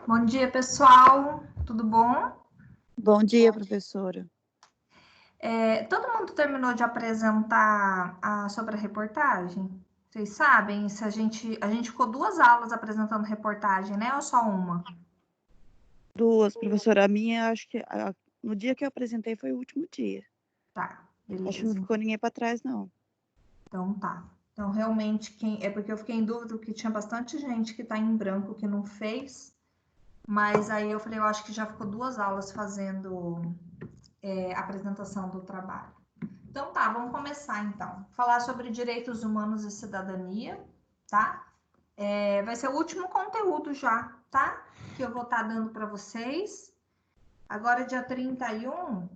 Bom dia, pessoal. Tudo bom? Bom dia, professora. Todo mundo terminou de apresentar sobre a reportagem? Vocês sabem se a gente ficou 2 aulas apresentando reportagem, né? Ou só uma? Duas, professora. A minha, acho que no dia que eu apresentei foi o último dia. Tá, Acho que não beleza. ficou ninguém para trás, não. Então tá. Então, realmente, é porque eu fiquei em dúvida que tinha bastante gente que tá em branco que não fez, mas aí eu falei, eu acho que já ficou 2 aulas fazendo apresentação do trabalho. Então tá, vamos começar então. Falar sobre direitos humanos e cidadania, tá? Vai ser o último conteúdo já, tá? Que eu vou estar dando para vocês. Agora, dia 31,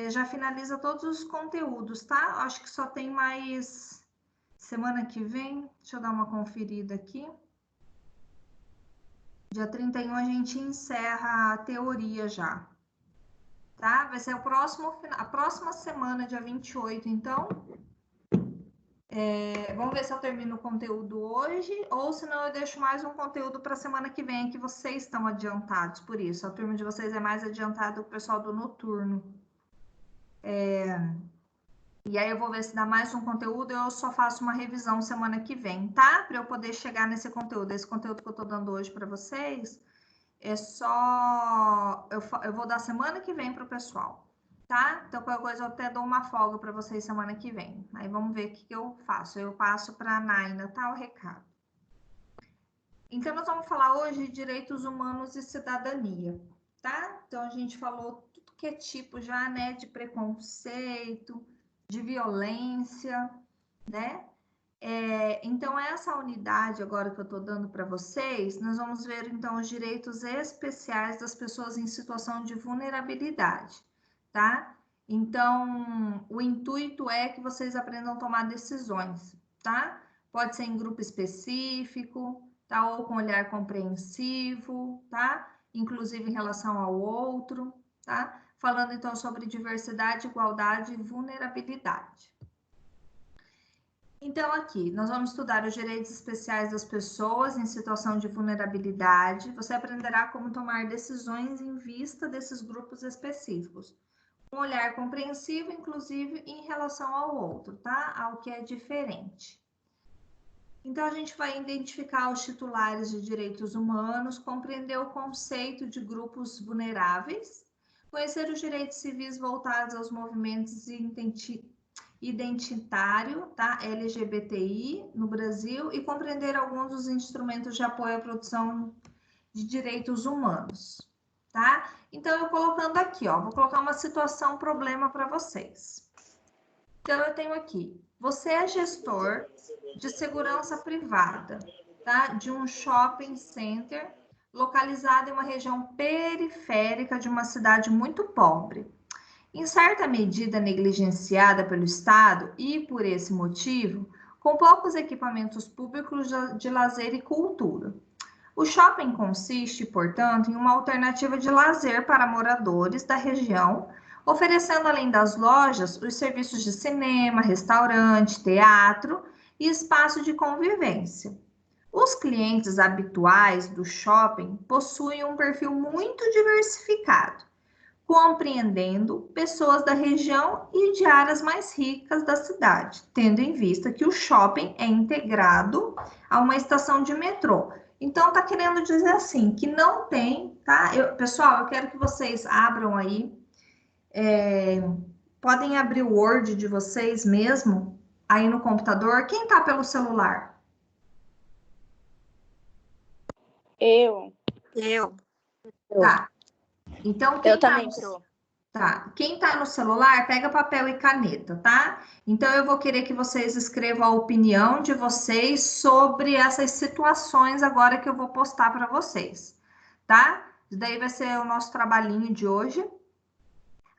já finaliza todos os conteúdos, tá? Acho que só tem mais semana que vem. Deixa eu dar uma conferida aqui. Dia 31 a gente encerra a teoria já, tá? Vai ser a próxima semana, dia 28, então. Vamos ver se eu termino o conteúdo hoje, ou se não eu deixo mais um conteúdo para a semana que vem, que vocês estão adiantados, por isso. A turma de vocês é mais adiantada do que o pessoal do noturno. E aí eu vou ver se dá mais um conteúdo, eu só faço uma revisão semana que vem, tá? Para eu poder chegar nesse conteúdo. Esse conteúdo que eu estou dando hoje para vocês, é só... Eu vou dar semana que vem para o pessoal. Tá? Então, qualquer coisa eu até dou uma folga para vocês semana que vem. Aí vamos ver o que eu faço. Eu passo para a Naina, tá? O recado. Então, nós vamos falar hoje de direitos humanos e cidadania, tá? Então, a gente falou tudo que é tipo já, né? De preconceito, de violência, né? Então, essa unidade agora que eu estou dando para vocês, nós vamos ver, então, os direitos especiais das pessoas em situação de vulnerabilidade, tá? Então, o intuito é que vocês aprendam a tomar decisões, tá? Pode ser em grupo específico, tá? Ou com olhar compreensivo, tá? Inclusive em relação ao outro, tá? Falando, então, sobre diversidade, igualdade e vulnerabilidade. Então, aqui, nós vamos estudar os direitos especiais das pessoas em situação de vulnerabilidade. Você aprenderá como tomar decisões em vista desses grupos específicos. Um olhar compreensivo, inclusive, em relação ao outro, tá? Ao que é diferente. Então, a gente vai identificar os titulares de direitos humanos, compreender o conceito de grupos vulneráveis, conhecer os direitos civis voltados aos movimentos identitário, tá? LGBTI no Brasil e compreender alguns dos instrumentos de apoio à produção de direitos humanos, tá? Então, eu colocando aqui, ó, vou colocar uma situação, problema para vocês. Então, eu tenho aqui, você é gestor de segurança privada, tá? De um shopping center localizado em uma região periférica de uma cidade muito pobre. Em certa medida negligenciada pelo Estado e, por esse motivo, com poucos equipamentos públicos de lazer e cultura. O shopping consiste, portanto, em uma alternativa de lazer para moradores da região, oferecendo, além das lojas, os serviços de cinema, restaurante, teatro e espaço de convivência. Os clientes habituais do shopping possuem um perfil muito diversificado, compreendendo pessoas da região e de áreas mais ricas da cidade, tendo em vista que o shopping é integrado a uma estação de metrô. Então, tá querendo dizer assim, que não tem, tá? Pessoal, eu quero que vocês abram aí, podem abrir o Word de vocês mesmo, aí no computador. Quem tá pelo celular? Eu. Tá. Então, quem Eu também tô. Tá. Quem tá no celular, pega papel e caneta, tá? Então, eu vou querer que vocês escrevam a opinião de vocês sobre essas situações agora que eu vou postar para vocês, tá? Isso daí vai ser o nosso trabalhinho de hoje.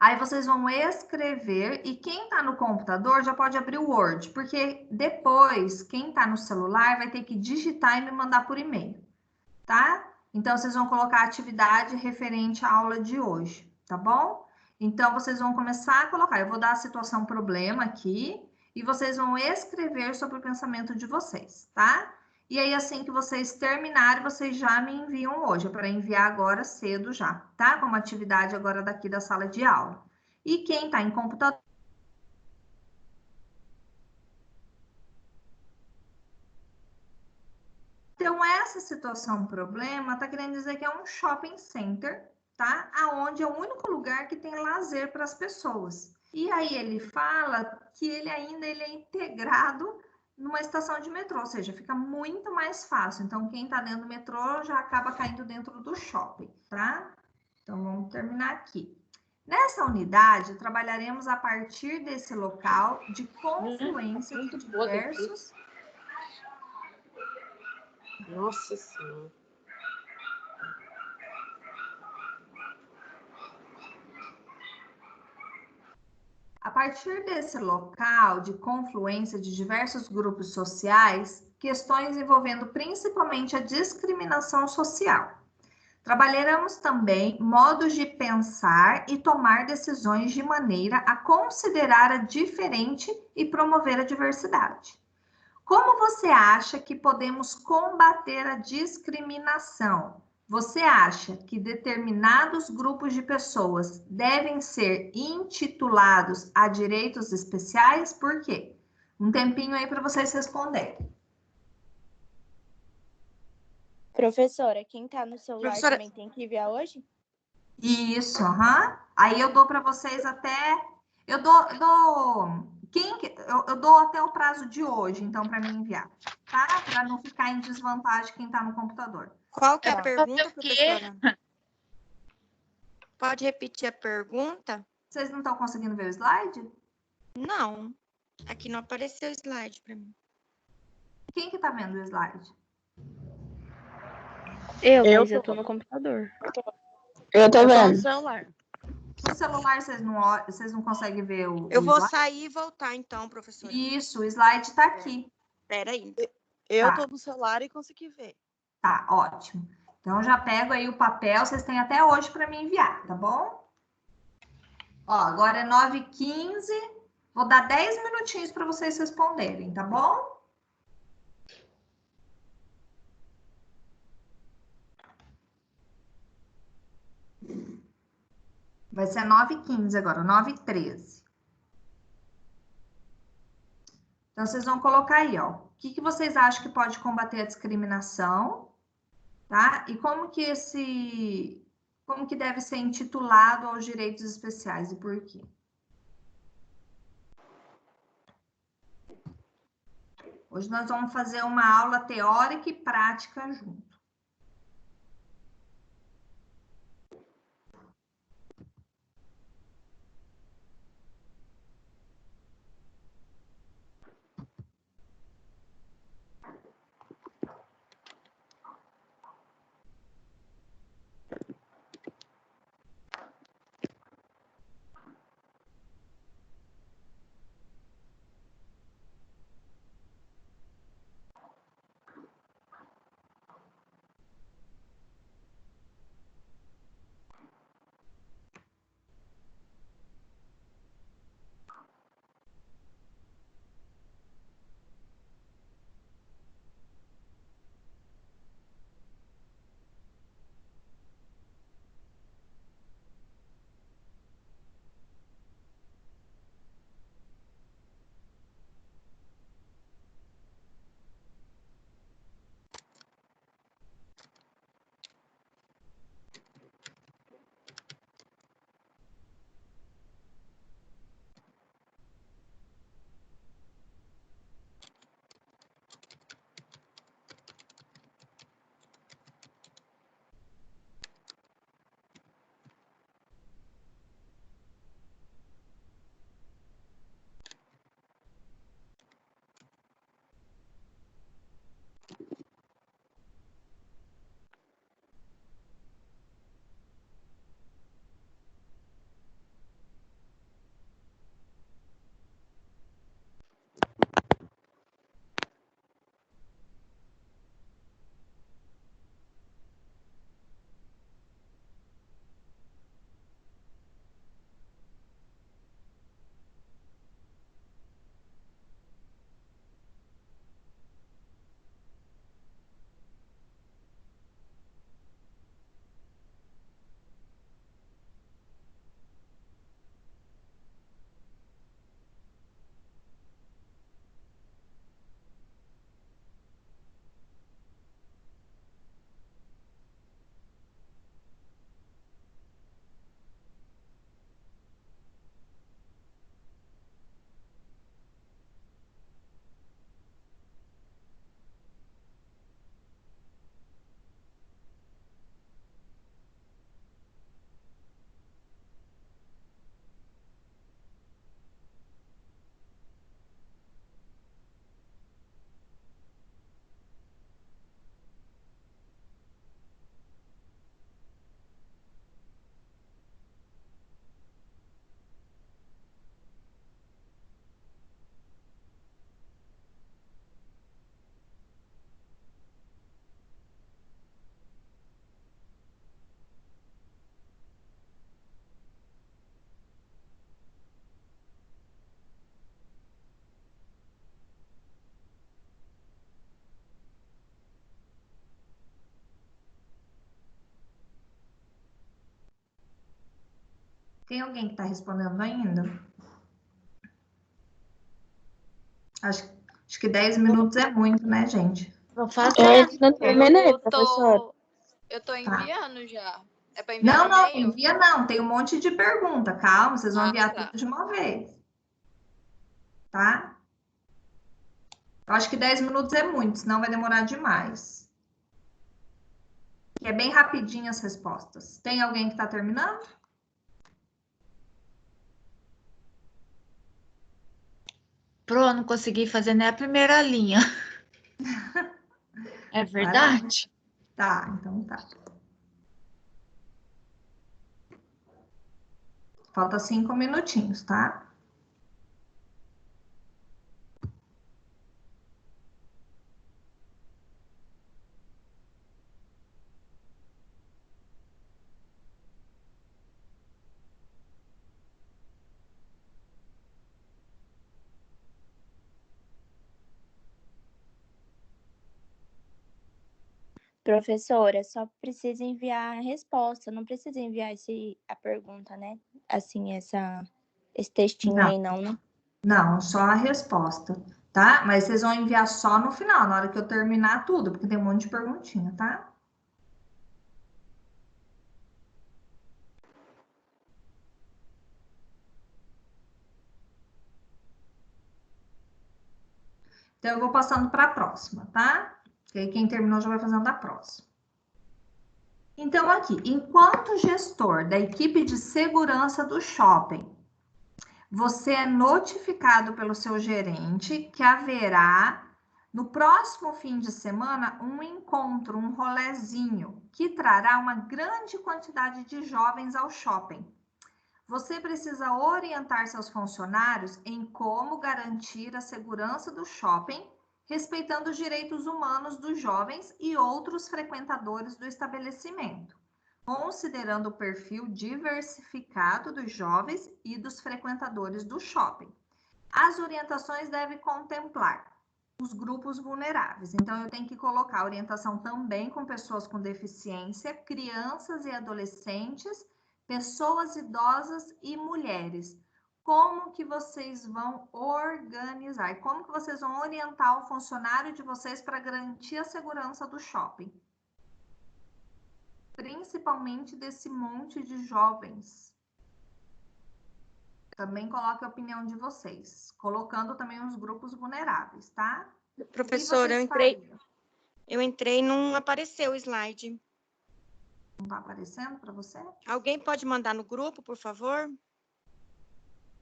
Aí vocês vão escrever e quem tá no computador já pode abrir o Word, porque depois, quem tá no celular vai ter que digitar e me mandar por e-mail, tá? Então, vocês vão colocar a atividade referente à aula de hoje, tá bom? Então, vocês vão começar a colocar. Eu vou dar a situação problema aqui e vocês vão escrever sobre o pensamento de vocês, tá? E aí, assim que vocês terminarem, vocês já me enviam hoje, é para enviar agora cedo já, tá? Como atividade agora daqui da sala de aula. E quem está em computador, então, essa situação, problema, tá querendo dizer que é um shopping center, tá? Aonde é o único lugar que tem lazer para as pessoas. E aí ele fala que ele é integrado numa estação de metrô, ou seja, fica muito mais fácil. Então, quem tá dentro do metrô já acaba caindo dentro do shopping, tá? Então, vamos terminar aqui. Nessa unidade, trabalharemos a partir desse local de confluência de Muito podre aqui. diversos Nossa Senhora. A partir desse local de confluência de diversos grupos sociais, questões envolvendo principalmente a discriminação social. Trabalharemos também modos de pensar e tomar decisões de maneira a considerar a diferente e promover a diversidade. Como você acha que podemos combater a discriminação? Você acha que determinados grupos de pessoas devem ser intitulados a direitos especiais? Por quê? Um tempinho aí para vocês responderem. Professora, quem tá no celular Professora- também tem que enviar hoje? Isso, Aí eu dou para vocês até. Eu dou até o prazo de hoje, então, para me enviar, tá? Para não ficar em desvantagem quem está no computador. Qual que é a Tá. pergunta, professora? Pode repetir a pergunta? Vocês não estão conseguindo ver o slide? Não. Aqui não apareceu o slide para mim. Quem que tá vendo o slide? Mas eu tô no computador. Eu tô Eu tô no vendo. celular. No celular vocês não conseguem ver o Eu vou slide? sair e voltar então, professora. Isso, o slide tá aqui. Espera aí. Eu Tá. tô no celular e consegui ver. Tá, ótimo. Então, já pego aí o papel, vocês têm até hoje para me enviar, tá bom? Ó, agora é 9h15. Vou dar 10 minutinhos para vocês responderem, tá bom? Vai ser 9h15 agora, 9h13. Então, vocês vão colocar aí, ó. O que vocês acham que pode combater a discriminação, tá? E como que deve ser intitulado aos direitos especiais e por quê? Hoje nós vamos fazer uma aula teórica e prática junto. Tem alguém que está respondendo ainda? Acho que 10 minutos é muito, né, gente? Vou fazer. Eu ainda não terminei, Eu professora. tô enviando já. É para enviar Não, no não, e-mail? envia não. Tem um monte de pergunta. Calma, vocês vão enviar tá. tudo de uma vez. Tá? Eu acho que 10 minutos é muito, senão vai demorar demais. Que é bem rapidinho as respostas. Tem alguém que está terminando? Pro, não consegui fazer nem a primeira linha. É Vai lá. verdade? Tá, então tá. Falta 5 minutinhos, tá? Professora, só precisa enviar a resposta, não precisa enviar a pergunta, né? Assim, esse textinho Não. aí não, né? Não, só a resposta, tá? Mas vocês vão enviar só no final, na hora que eu terminar tudo, porque tem um monte de perguntinha, tá? Então, eu vou passando para a próxima, tá? E aí, quem terminou já vai fazendo a próxima. Então, aqui, enquanto gestor da equipe de segurança do shopping, você é notificado pelo seu gerente que haverá, no próximo fim de semana, um encontro, um rolezinho, que trará uma grande quantidade de jovens ao shopping. Você precisa orientar seus funcionários em como garantir a segurança do shopping, respeitando os direitos humanos dos jovens e outros frequentadores do estabelecimento, considerando o perfil diversificado dos jovens e dos frequentadores do shopping. As orientações devem contemplar os grupos vulneráveis. Então, eu tenho que colocar orientação também com pessoas com deficiência, crianças e adolescentes, pessoas idosas e mulheres. Como que vocês vão organizar? Como que vocês vão orientar o funcionário de vocês para garantir a segurança do shopping? Principalmente desse monte de jovens. Também coloque a opinião de vocês, colocando também os grupos vulneráveis, tá? Professora, eu entrei e não apareceu o slide. Não tá aparecendo para você? Alguém pode mandar no grupo, por favor?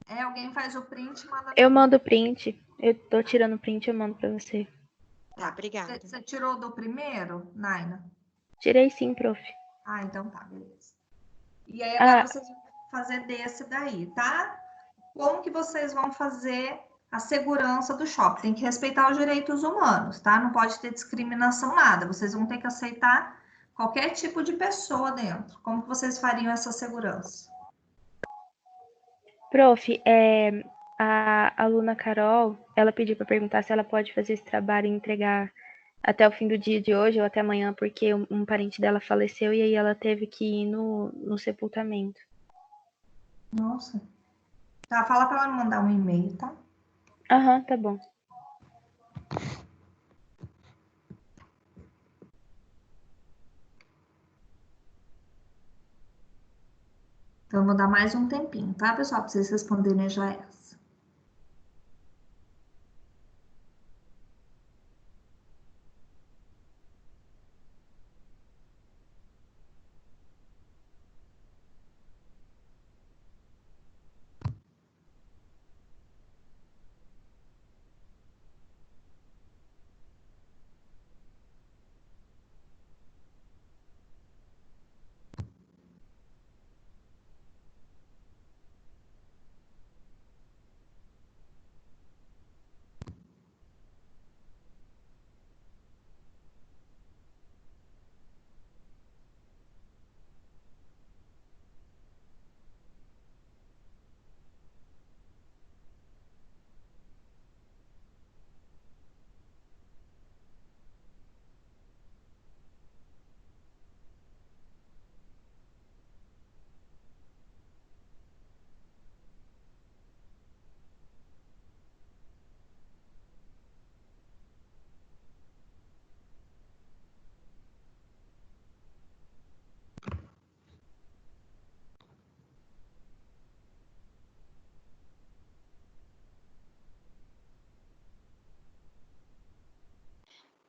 Alguém faz o print e manda. Eu mando print. Eu tô tirando print, eu mando pra você. Tá, obrigada. Você tirou do primeiro, Naina? Tirei sim, prof. Ah, então tá, beleza. E aí agora vocês vão fazer desse daí, tá? Como que vocês vão fazer a segurança do shopping? Tem que respeitar os direitos humanos, tá? Não pode ter discriminação, nada. Vocês vão ter que aceitar qualquer tipo de pessoa dentro. Como que vocês fariam essa segurança? Prof, a aluna Carol, ela pediu para perguntar se ela pode fazer esse trabalho e entregar até o fim do dia de hoje ou até amanhã, porque um parente dela faleceu e aí ela teve que ir no sepultamento. Nossa. Tá, fala para ela mandar um e-mail, tá? Aham, tá bom. Então, eu vou dar mais um tempinho, tá, pessoal? Para vocês responderem já essa.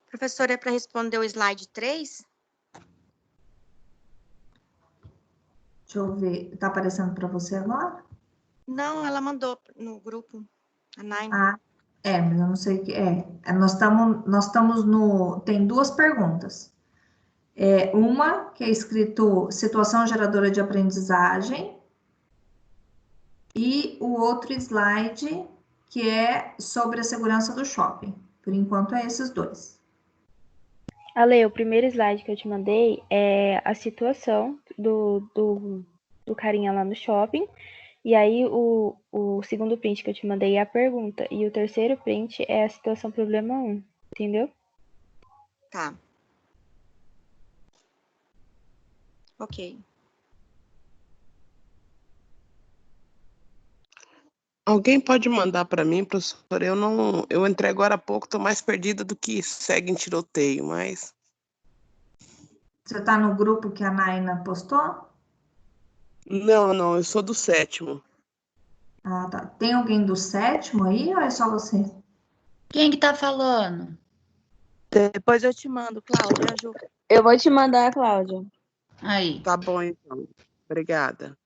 Professora, é para responder o slide 3? Deixa eu ver. Tá aparecendo para você agora? Não, ela mandou no grupo, a Naima. Ah, mas eu não sei o que é. Nós estamos no. Tem duas perguntas. Uma que é escrito situação geradora de aprendizagem, e o outro slide que é sobre a segurança do shopping. Por enquanto é esses dois. Ale, o primeiro slide que eu te mandei é a situação do carinha lá no shopping. E aí o segundo print que eu te mandei é a pergunta. E o terceiro print é a situação problema 1. Entendeu? Tá. Ok. Alguém pode mandar para mim, professora? Eu entrei agora há pouco, estou mais perdida do que segue em tiroteio, mas Você está no grupo que a Naina postou? não, eu sou do 7º. Ah, tá. Tem alguém do 7º aí ou é só você? Quem que tá falando? Depois eu te mando, Cláudia, Ju. Eu vou te mandar, Cláudia. Aí. Tá bom, então. Obrigada.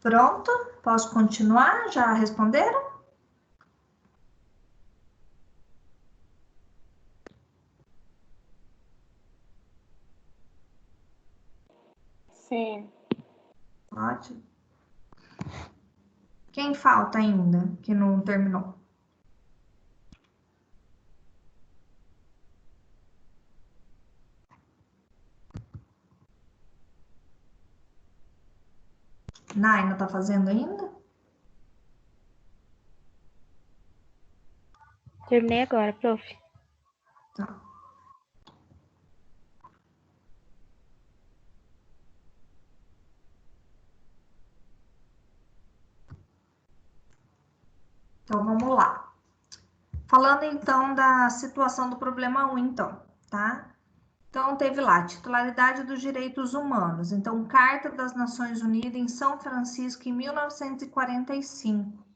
Pronto? Posso continuar? Já responderam? Sim. Ótimo. Quem falta ainda que não terminou? Naina tá fazendo ainda? Terminei agora, prof. Tá. Então vamos lá. Falando então da situação do problema 1, então, tá? Então teve lá titularidade dos direitos humanos. Então, Carta das Nações Unidas em São Francisco em 1945.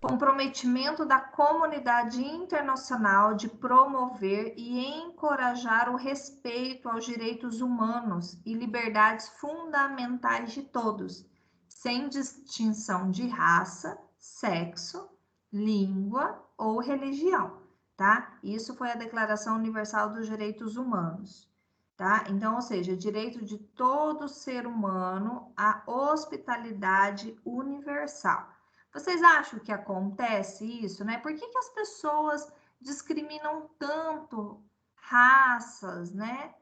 Comprometimento da comunidade internacional de promover e encorajar o respeito aos direitos humanos e liberdades fundamentais de todos, sem distinção de raça, sexo, língua ou religião, tá? Isso foi a Declaração Universal dos Direitos Humanos, tá? Então, ou seja, direito de todo ser humano à hospitalidade universal. Vocês acham que acontece isso, né? Por que as pessoas discriminam tanto raças, né?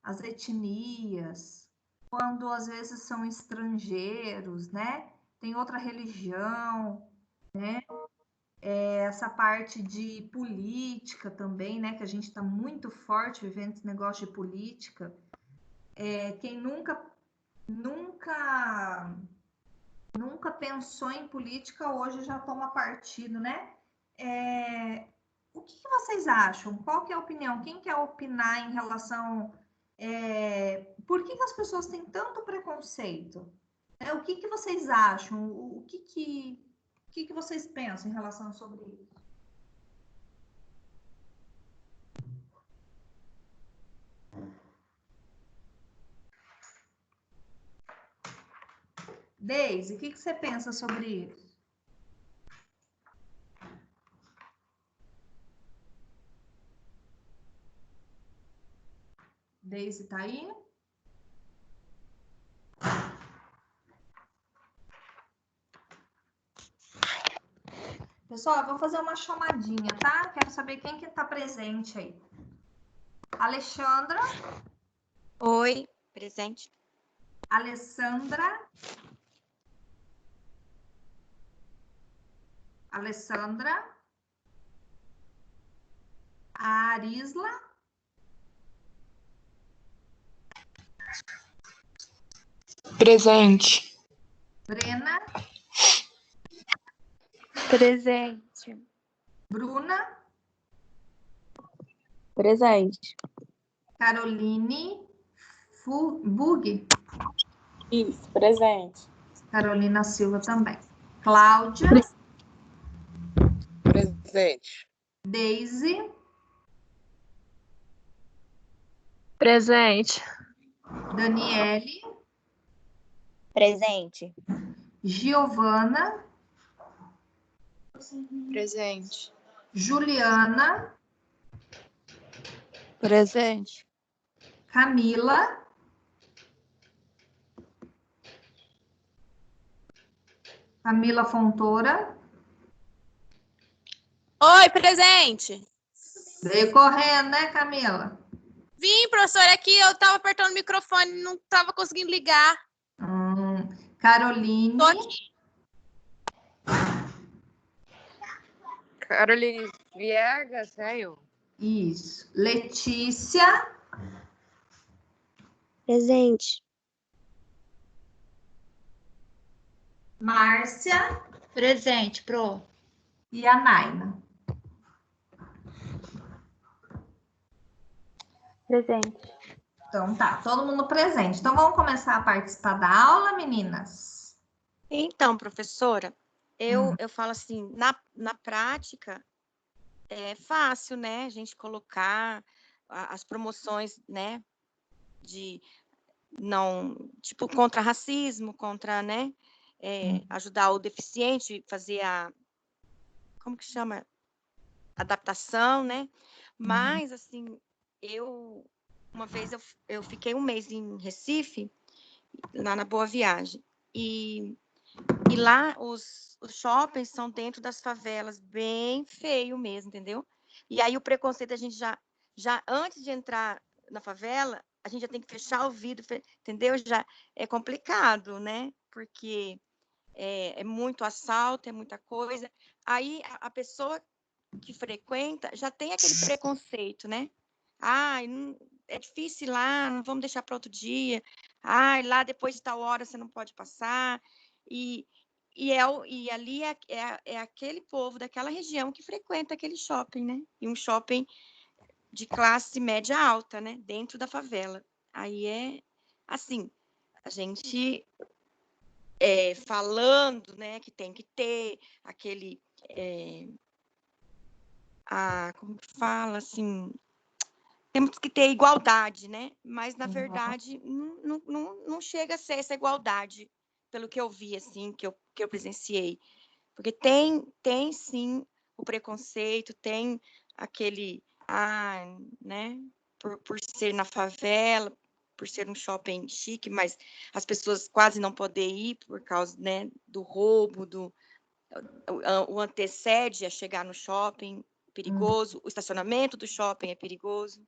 As etnias, quando às vezes são estrangeiros, né? Tem outra religião, né? Essa parte de política também, né? Que a gente está muito forte vivendo esse negócio de política. Quem nunca pensou em política hoje já toma partido, né? O que vocês acham? Qual que é a opinião? Quem quer opinar em relação... por que as pessoas têm tanto preconceito? O que vocês acham? O que vocês pensam em relação sobre isso? Deise, o que você pensa sobre isso? Deise tá aí? Pessoal, eu vou fazer uma chamadinha, tá? Quero saber quem que tá presente aí. Alexandra. Oi, presente. Alessandra. Alessandra. Arisla. Presente. Brena. Presente. Bruna. Presente. Caroline. Bug. Isso, presente. Carolina Silva também. Cláudia. Presente. Deise. Presente. Daniele. Presente. Giovana. Presente. Juliana. Presente. Camila. Camila Fontoura. Oi, presente. Veio correndo, né, Camila? Vim, professora, aqui eu tava apertando o microfone, não tava conseguindo ligar. Caroline. Tô aqui. Caroline Viegas, saiu. Isso. Letícia. Presente. Márcia. Presente, Pro. E a Naina. Presente. Então tá, todo mundo presente. Então vamos começar a participar da aula, meninas? Então, professora, eu falo assim, na prática, é fácil, né? A gente colocar as promoções, né? De não, tipo, contra racismo, contra, né? Ajudar o deficiente, fazer como que chama? Adaptação, né? Mas, assim, uma vez eu fiquei um mês em Recife, lá na Boa Viagem, e lá os shoppings são dentro das favelas, bem feio mesmo, entendeu? E aí o preconceito a gente já antes de entrar na favela, a gente já tem que fechar o vidro, entendeu? Já é complicado, né? Porque é muito assalto, é muita coisa. Aí a pessoa que frequenta já tem aquele preconceito, né? É difícil ir lá, não vamos deixar para outro dia. Lá depois de tal hora você não pode passar. E ali é aquele povo daquela região que frequenta aquele shopping, né? E um shopping de classe média alta, né? Dentro da favela. Aí é assim, a gente falando, né? Que tem que ter aquele como que fala, assim, temos que ter igualdade, né? Mas, na verdade, não chega a ser essa igualdade, pelo que eu vi, assim, que eu presenciei. Porque tem sim, o preconceito, tem aquele, né? Por ser na favela, por ser um shopping chique, mas as pessoas quase não podem ir por causa, né, do roubo, o antecede a chegar no shopping, perigoso, o estacionamento do shopping é perigoso.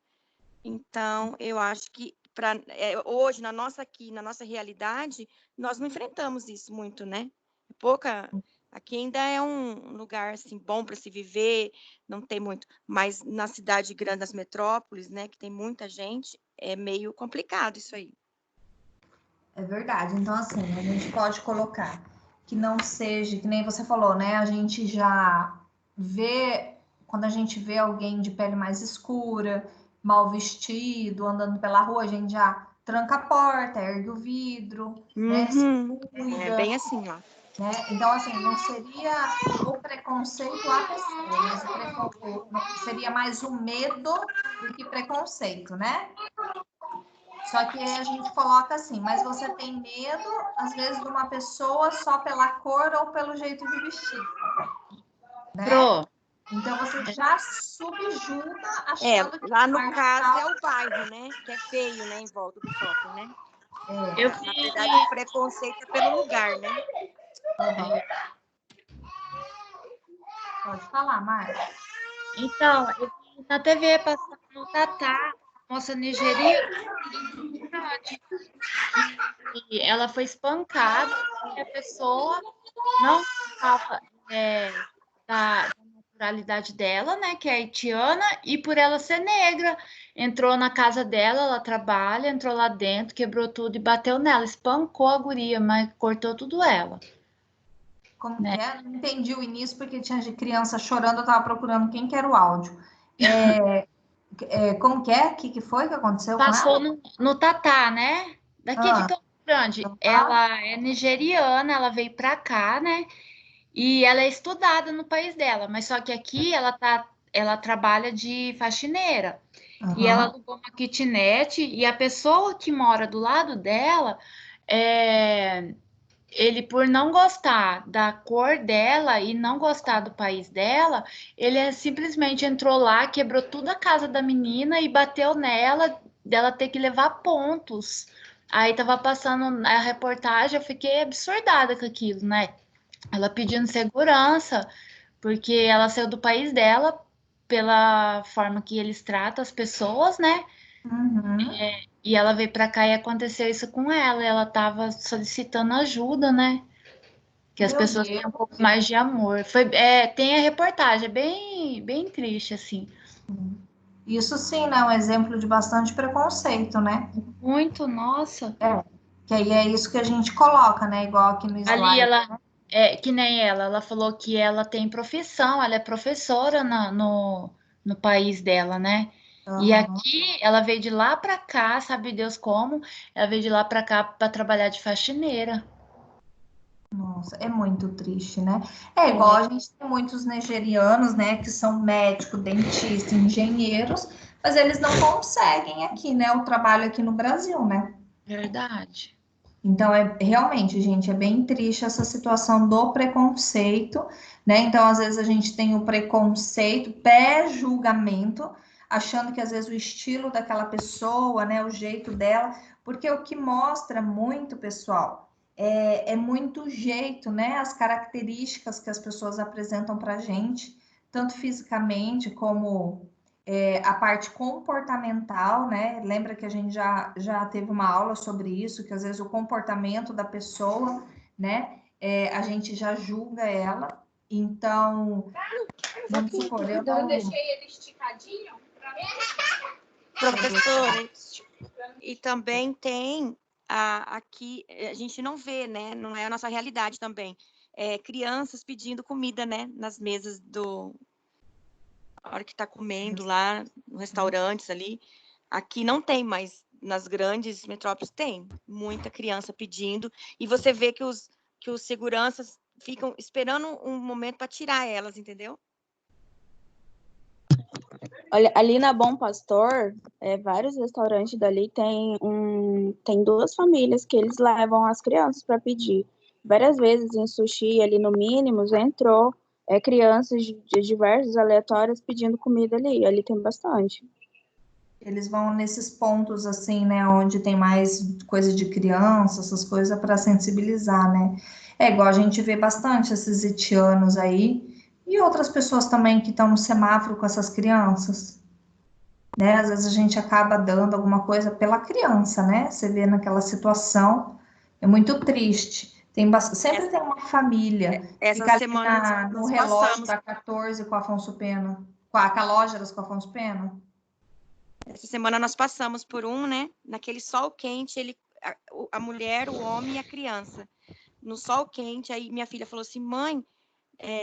Então, eu acho que hoje, na nossa realidade, nós não enfrentamos isso muito, né? Aqui ainda é um lugar assim, bom para se viver, não tem muito, mas na cidade grande, nas metrópoles, né, que tem muita gente, é meio complicado isso aí. É verdade. Então, assim, a gente pode colocar que não seja, que nem você falou, né? A gente já vê, quando a gente vê alguém de pele mais escura, mal vestido, andando pela rua, a gente já tranca a porta, ergue o vidro, né? Se cuida, É bem assim, ó. né? Então, assim, não seria o preconceito à pessoa, mas seria mais o medo do que preconceito, né? Só que a gente coloca assim, mas você tem medo, às vezes, de uma pessoa só pela cor ou pelo jeito de vestir, né? Pro. Então, você já subjuga achando que lá no caso é o bairro, né? Que é feio, né? Em volta do shopping, né? Na verdade, o preconceito é pelo lugar, né? Pode falar, Marcia. Então, eu vi na TV passando no Tatá, moça nigeriana, e ela foi espancada, e a pessoa não estava da naturalidade dela, né, que é haitiana, e por ela ser negra, entrou na casa dela, ela trabalha, entrou lá dentro, quebrou tudo e bateu nela, espancou a guria, mas cortou tudo ela. Como que é? Não entendi o início, porque tinha de criança chorando, eu estava procurando quem que era o áudio. Como que é? O que foi que aconteceu Passou com ela? no Tatá, né? Daqui de Campo Grande. Ela é nigeriana, ela veio pra cá, né? E ela é estudada no país dela, mas só que aqui ela trabalha de faxineira. E ela alugou uma kitnet e a pessoa que mora do lado dela, ele, por não gostar da cor dela e não gostar do país dela, ele simplesmente entrou lá, quebrou toda a casa da menina e bateu nela, dela ter que levar pontos. Aí tava passando a reportagem, eu fiquei absurdada com aquilo, né? Ela pedindo segurança, porque ela saiu do país dela pela forma que eles tratam as pessoas, né? E ela veio para cá e aconteceu isso com ela. Ela estava solicitando ajuda, né? Que as pessoas tenham um pouco mais de amor. Tem a reportagem, é bem triste, assim. Isso sim, né? Um exemplo de bastante preconceito, né? Muito, nossa. Que aí é isso que a gente coloca, né? Igual aqui no slide. Ali ela, que nem ela falou que ela tem profissão, ela é professora no país dela, né? E aqui ela veio de lá para cá, sabe Deus como? Ela veio de lá para cá para trabalhar de faxineira. Nossa, é muito triste, né? É igual a gente tem muitos nigerianos, né, que são médicos, dentistas, engenheiros, mas eles não conseguem aqui, né, o trabalho aqui no Brasil, né? Verdade. Então, realmente, gente, é bem triste essa situação do preconceito, né? Então, às vezes a gente tem o preconceito, pré-julgamento, achando que às vezes o estilo daquela pessoa, né, o jeito dela, porque o que mostra muito, pessoal, é muito jeito, né? As características que as pessoas apresentam pra gente, tanto fisicamente como a parte comportamental, né? Lembra que a gente já teve uma aula sobre isso, que às vezes o comportamento da pessoa, né? A gente já julga ela. Então, vamos supor, eu deixei ele esticadinho para mim. Professora, e também tem aqui, a gente não vê, né? Não é a nossa realidade também. Crianças pedindo comida, né? Nas mesas a hora que está comendo lá, no restaurantes ali. Aqui não tem, mas nas grandes metrópoles tem muita criança pedindo. E você vê que os seguranças ficam esperando um momento para tirar elas, entendeu? Olha, ali na Bom Pastor, vários restaurantes dali tem duas famílias que eles levam as crianças para pedir. Várias vezes em sushi, ali no mínimo, já entrou crianças de diversos aleatórios pedindo comida ali. Ali tem bastante. Eles vão nesses pontos, assim, né, onde tem mais coisa de criança, essas coisas, para sensibilizar, né? É igual a gente vê bastante esses haitianos aí, e outras pessoas também que estão no semáforo com essas crianças. né? Às vezes a gente acaba dando alguma coisa pela criança, né? Você vê naquela situação, é muito triste. Sempre tem uma família que Essa fica ali semana no nós relógio passamos, da 14 com Afonso Pena, com a Calógeras com Afonso Pena. essa semana nós passamos por um, né? Naquele sol quente, a mulher, o homem e a criança. No sol quente, aí minha filha falou assim, mãe,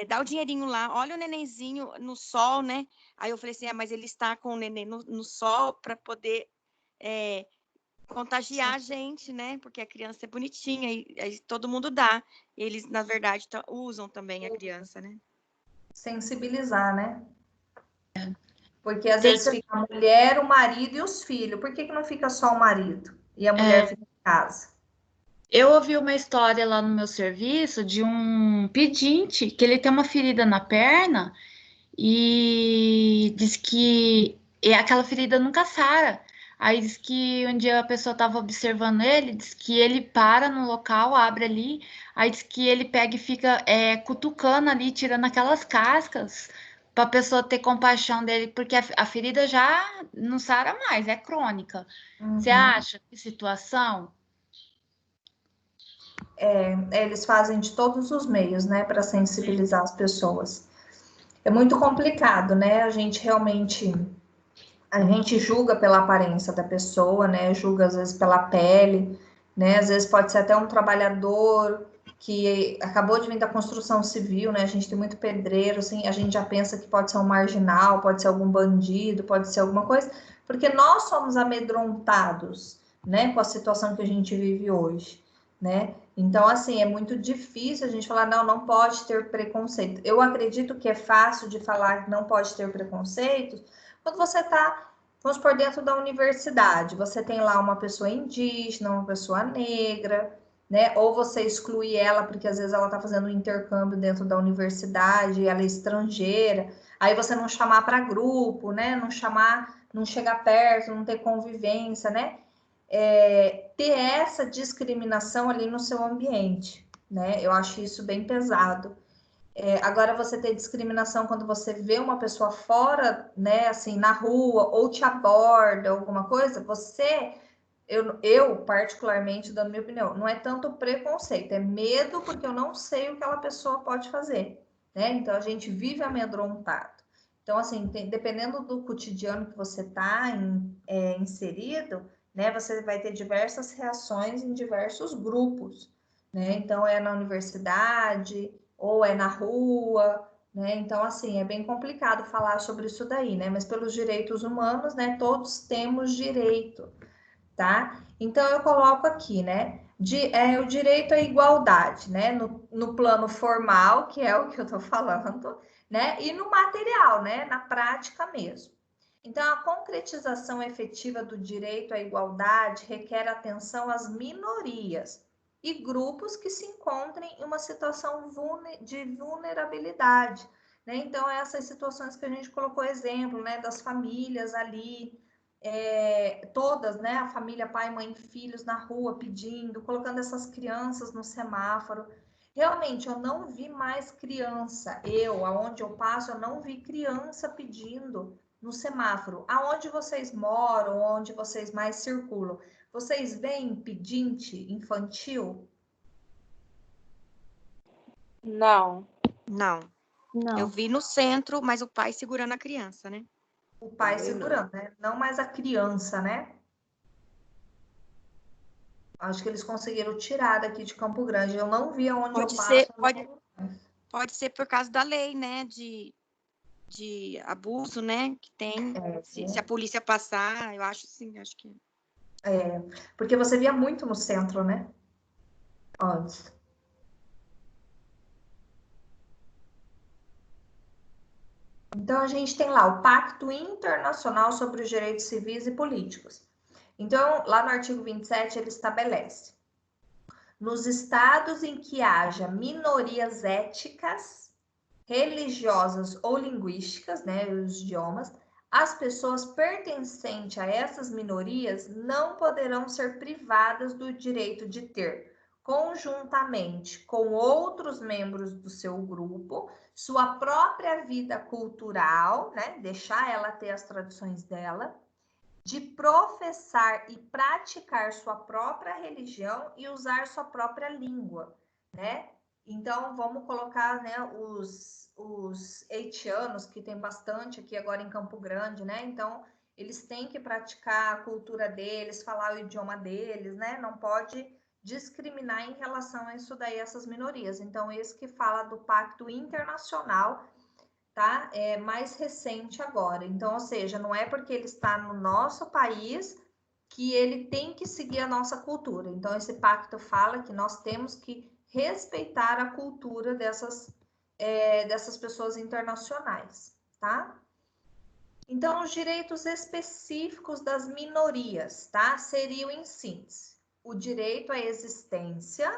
dá o dinheirinho lá, olha o nenenzinho no sol, né? Aí eu falei assim, mas ele está com o neném no sol para poder contagiar a gente, né? Porque a criança é bonitinha e aí todo mundo dá. Eles, na verdade, usam também a criança, né? Sensibilizar, né? Porque às vezes fica a mulher, o marido e os filhos. Por que não fica só o marido? E a mulher fica em casa? Eu ouvi uma história lá no meu serviço de um pedinte que ele tem uma ferida na perna e diz que aquela ferida nunca sara. Aí diz que um dia a pessoa estava observando ele, diz que ele para no local, abre ali, aí diz que ele pega e fica cutucando ali, tirando aquelas cascas, para a pessoa ter compaixão dele, porque a ferida já não sara mais, é crônica. Você acha que situação? Eles fazem de todos os meios, né, para sensibilizar as pessoas. É muito complicado, né? A gente julga pela aparência da pessoa, né? Julga às vezes pela pele, né? Às vezes pode ser até um trabalhador que acabou de vir da construção civil, né? A gente tem muito pedreiro, assim, a gente já pensa que pode ser um marginal, pode ser algum bandido, pode ser alguma coisa, porque nós somos amedrontados, né, com a situação que a gente vive hoje, né? Então, assim, é muito difícil a gente falar, não pode ter preconceito. Eu acredito que é fácil de falar que não pode ter preconceito quando você está, vamos por dentro da universidade, você tem lá uma pessoa indígena, uma pessoa negra, né? Ou você exclui ela porque às vezes ela está fazendo um intercâmbio dentro da universidade, ela é estrangeira, aí você não chamar para grupo, né? Não chegar perto, não ter convivência, né? Ter essa discriminação ali no seu ambiente, né? Eu acho isso bem pesado. Agora, você ter discriminação quando você vê uma pessoa fora, né, assim, na rua, ou te aborda, alguma coisa, eu particularmente, dando minha opinião, não é tanto preconceito, é medo porque eu não sei o que aquela pessoa pode fazer, né? Então, a gente vive amedrontado. Então, assim, dependendo do cotidiano que você está inserido, né, você vai ter diversas reações em diversos grupos, né? Então, é na universidade, ou é na rua, né? Então, assim, é bem complicado falar sobre isso daí, né? Mas pelos direitos humanos, né, todos temos direito, tá? Então, eu coloco aqui, né? O direito à igualdade, né? No plano formal, que é o que eu tô falando, né? E no material, né? Na prática mesmo. Então, a concretização efetiva do direito à igualdade requer atenção às minorias e grupos que se encontrem em uma situação de vulnerabilidade, né? Então, essas situações que a gente colocou exemplo, né? Das famílias ali, todas, né? A família, pai, mãe, filhos na rua pedindo, colocando essas crianças no semáforo. Realmente, eu não vi mais criança. Aonde eu passo, eu não vi criança pedindo no semáforo. Aonde vocês moram, onde vocês mais circulam, vocês veem pedinte infantil? Não. Não. Eu vi no centro, mas o pai segurando a criança, né? O pai segurando, né? Não mais a criança, né? Acho que eles conseguiram tirar daqui de Campo Grande. Eu não vi aonde eu passo. Pode ser por causa da lei, né? De abuso, né? Que tem. Se a polícia passar, eu acho sim, acho que. Porque você via muito no centro, né? Antes. Então, a gente tem lá o Pacto Internacional sobre os Direitos Civis e Políticos. Então, lá no artigo 27, ele estabelece: nos estados em que haja minorias étnicas, religiosas ou linguísticas, né, os idiomas, as pessoas pertencentes a essas minorias não poderão ser privadas do direito de ter, conjuntamente com outros membros do seu grupo, sua própria vida cultural, né, deixar ela ter as tradições dela, de professar e praticar sua própria religião e usar sua própria língua, né? Então, vamos colocar, né, os haitianos, que tem bastante aqui agora em Campo Grande, né? Então, eles têm que praticar a cultura deles, falar o idioma deles, né? Não pode discriminar em relação a isso daí, essas minorias. Então, esse que fala do Pacto Internacional, tá? É mais recente agora. Então, ou seja, não é porque ele está no nosso país que ele tem que seguir a nossa cultura. Então, esse pacto fala que nós temos que respeitar a cultura dessas pessoas internacionais, tá? Então, os direitos específicos das minorias, tá? Seriam, em síntese, o direito à existência,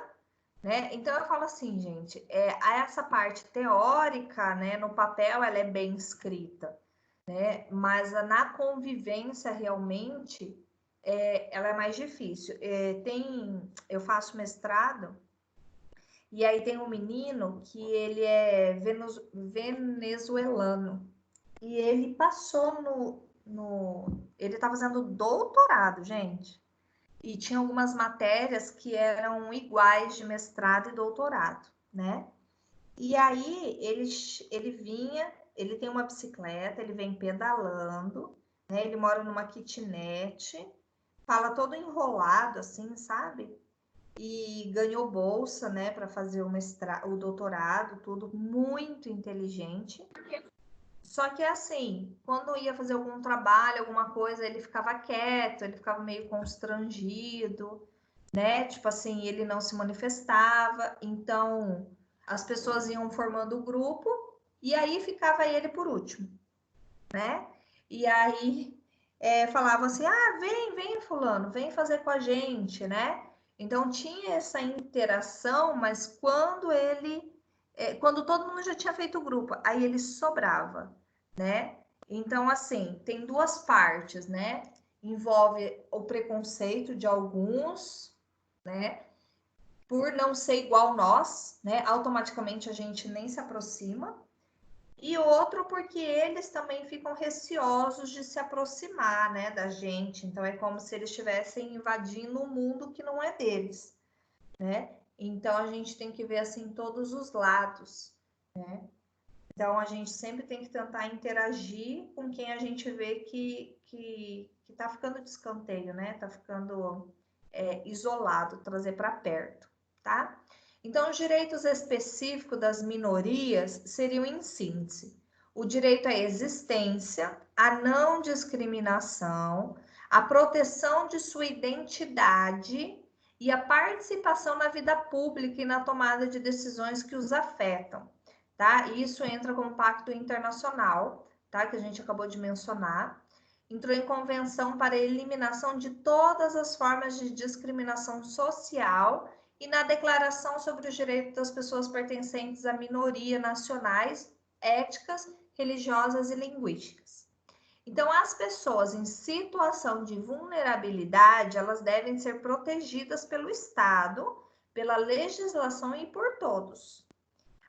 né? Então, eu falo assim, gente, essa parte teórica, né, no papel, ela é bem escrita, né? Mas na convivência, realmente, ela é mais difícil. Eu faço mestrado, e aí tem um menino que ele é venezuelano, e ele passou ele está fazendo doutorado, gente. E tinha algumas matérias que eram iguais de mestrado e doutorado, né? E aí ele vinha, ele tem uma bicicleta, ele vem pedalando, né? Ele mora numa kitnet, fala todo enrolado, assim, sabe? E ganhou bolsa, né, para fazer o doutorado, tudo muito inteligente. Só que assim, quando ia fazer algum trabalho, alguma coisa, ele ficava quieto, ele ficava meio constrangido, né? Tipo assim, ele não se manifestava. Então, as pessoas iam formando o grupo e aí ficava ele por último, né? E aí falava assim: ah, vem, fulano, vem fazer com a gente, né? Então tinha essa interação, mas quando todo mundo já tinha feito o grupo, aí ele sobrava, né? Então, assim, tem duas partes, né? Envolve o preconceito de alguns, né? Por não ser igual nós, né? Automaticamente a gente nem se aproxima. E outro porque eles também ficam receosos de se aproximar, né, da gente. Então é como se eles estivessem invadindo um mundo que não é deles, né? Então a gente tem que ver assim todos os lados, né? Então a gente sempre tem que tentar interagir com quem a gente vê que tá ficando de escanteio, né? Tá ficando isolado, trazer para perto, tá? Então, os direitos específicos das minorias seriam, em síntese, o direito à existência, à não discriminação, a proteção de sua identidade e a participação na vida pública e na tomada de decisões que os afetam, tá? Isso entra como pacto internacional, tá? Que a gente acabou de mencionar. Entrou em convenção para a eliminação de todas as formas de discriminação social e na Declaração sobre os Direitos das Pessoas Pertencentes a Minorias Nacionais, Étnicas, Religiosas e Linguísticas. Então, as pessoas em situação de vulnerabilidade, elas devem ser protegidas pelo Estado, pela legislação e por todos.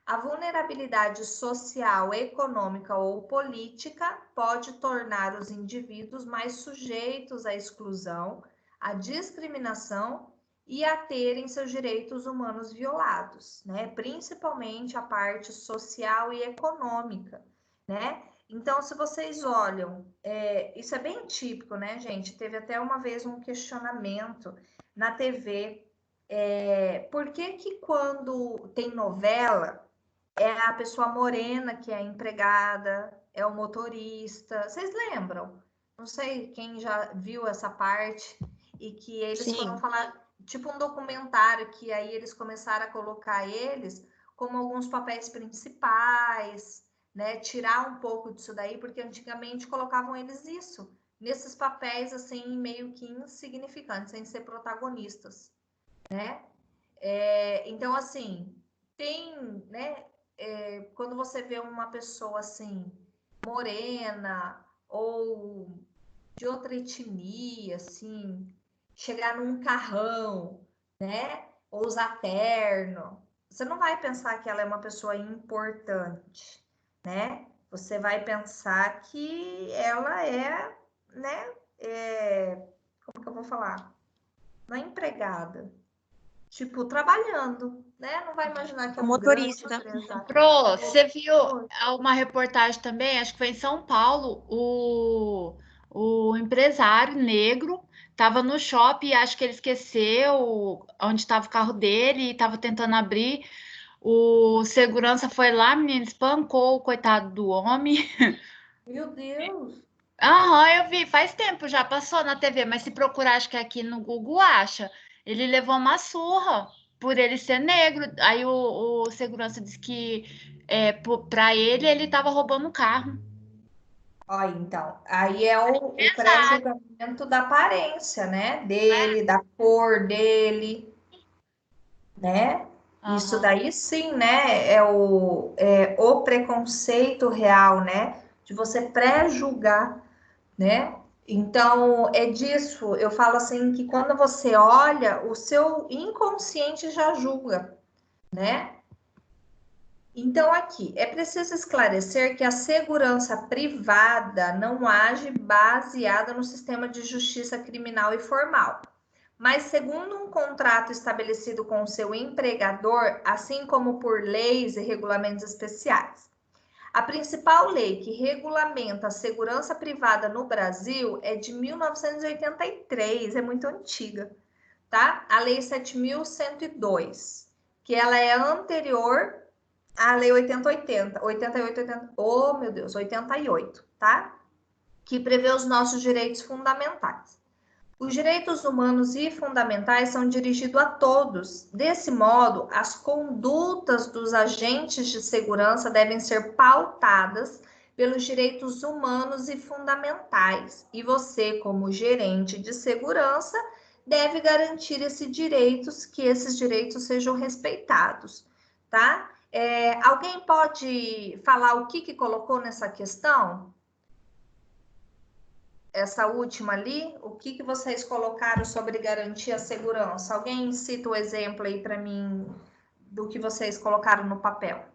A vulnerabilidade social, econômica ou política pode tornar os indivíduos mais sujeitos à exclusão, à discriminação e a terem seus direitos humanos violados, né? Principalmente a parte social e econômica, né? Então, se vocês olham, isso é bem típico, né, gente? Teve até uma vez um questionamento na TV, por que quando tem novela, é a pessoa morena que é a empregada, é o motorista. Vocês lembram? Não sei quem já viu essa parte e que eles foram falar, tipo um documentário, que aí eles começaram a colocar eles como alguns papéis principais, né? Tirar um pouco disso daí, porque antigamente colocavam eles nesses papéis assim meio que insignificantes, sem ser protagonistas, né? Então assim, tem, né? Quando você vê uma pessoa assim, morena ou de outra etnia, assim, chegar num carrão, né? Ou usar terno, você não vai pensar que ela é uma pessoa importante, né? Você vai pensar que ela é, né? como que eu vou falar? Na empregada. Tipo, trabalhando, né? Não vai imaginar que é O um grande motorista. empresário. Pro, você viu uma reportagem também, acho que foi em São Paulo, o empresário negro estava no shopping, acho que ele esqueceu onde estava o carro dele e estava tentando abrir. O segurança foi lá, menino, espancou o coitado do homem. Meu Deus! Aham, eu vi, faz tempo já passou na TV, mas se procurar, acho que aqui no Google acha. Ele levou uma surra por ele ser negro. Aí o segurança disse que para ele estava roubando um carro. Ó, então, aí é o Exato. pré-julgamento da aparência, né? Dele, da cor dele, né? Isso Aham. daí sim, né? É o preconceito real, né? De você pré-julgar, né? Então, é disso. Eu falo assim que quando você olha, o seu inconsciente já julga, né? Então, aqui, é preciso esclarecer que a segurança privada não age baseada no sistema de justiça criminal e formal, mas segundo um contrato estabelecido com o seu empregador, assim como por leis e regulamentos especiais. A principal lei que regulamenta a segurança privada no Brasil é de 1983, é muito antiga, tá? A Lei 7.102, que ela é anterior a Lei 88, oh meu Deus, 88, tá? Que prevê os nossos direitos fundamentais. Os direitos humanos e fundamentais são dirigidos a todos. Desse modo, as condutas dos agentes de segurança devem ser pautadas pelos direitos humanos e fundamentais. E você, como gerente de segurança, deve garantir que esses direitos sejam respeitados, tá? Alguém pode falar o que colocou nessa questão? Essa última ali, o que vocês colocaram sobre garantir a segurança? Alguém cita o exemplo aí para mim do que vocês colocaram no papel?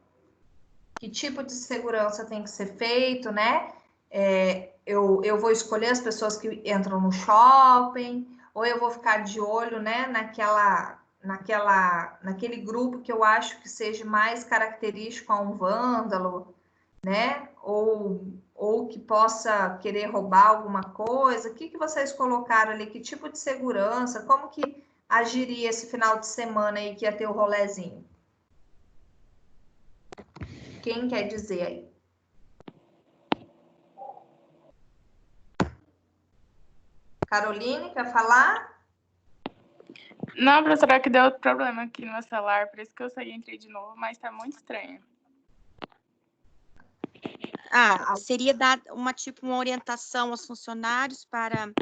Que tipo de segurança tem que ser feito, né? Eu vou escolher as pessoas que entram no shopping, ou eu vou ficar de olho, né, naquele grupo que eu acho que seja mais característico a um vândalo, né? Ou que possa querer roubar alguma coisa. O que vocês colocaram ali? Que tipo de segurança? Como que agiria esse final de semana aí que ia ter o rolezinho? Quem quer dizer aí? Caroline, quer falar? Não, professora, é que deu problema aqui no meu celular, por isso que eu saí e entrei de novo, mas tá muito estranho. Seria dar uma orientação aos funcionários para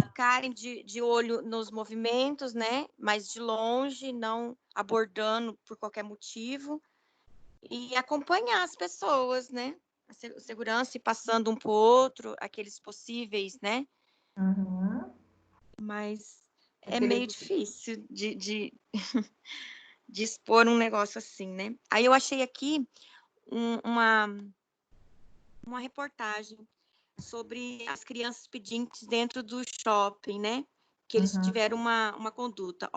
ficarem de olho nos movimentos, né? Mas de longe, não abordando por qualquer motivo, e acompanhar as pessoas, né? A segurança e passando um para o outro, aqueles possíveis, né? Uhum. Mas é meio difícil de expor um negócio assim, né? Aí eu achei aqui uma reportagem sobre as crianças pedintes dentro do shopping, né? Que eles tiveram uma conduta.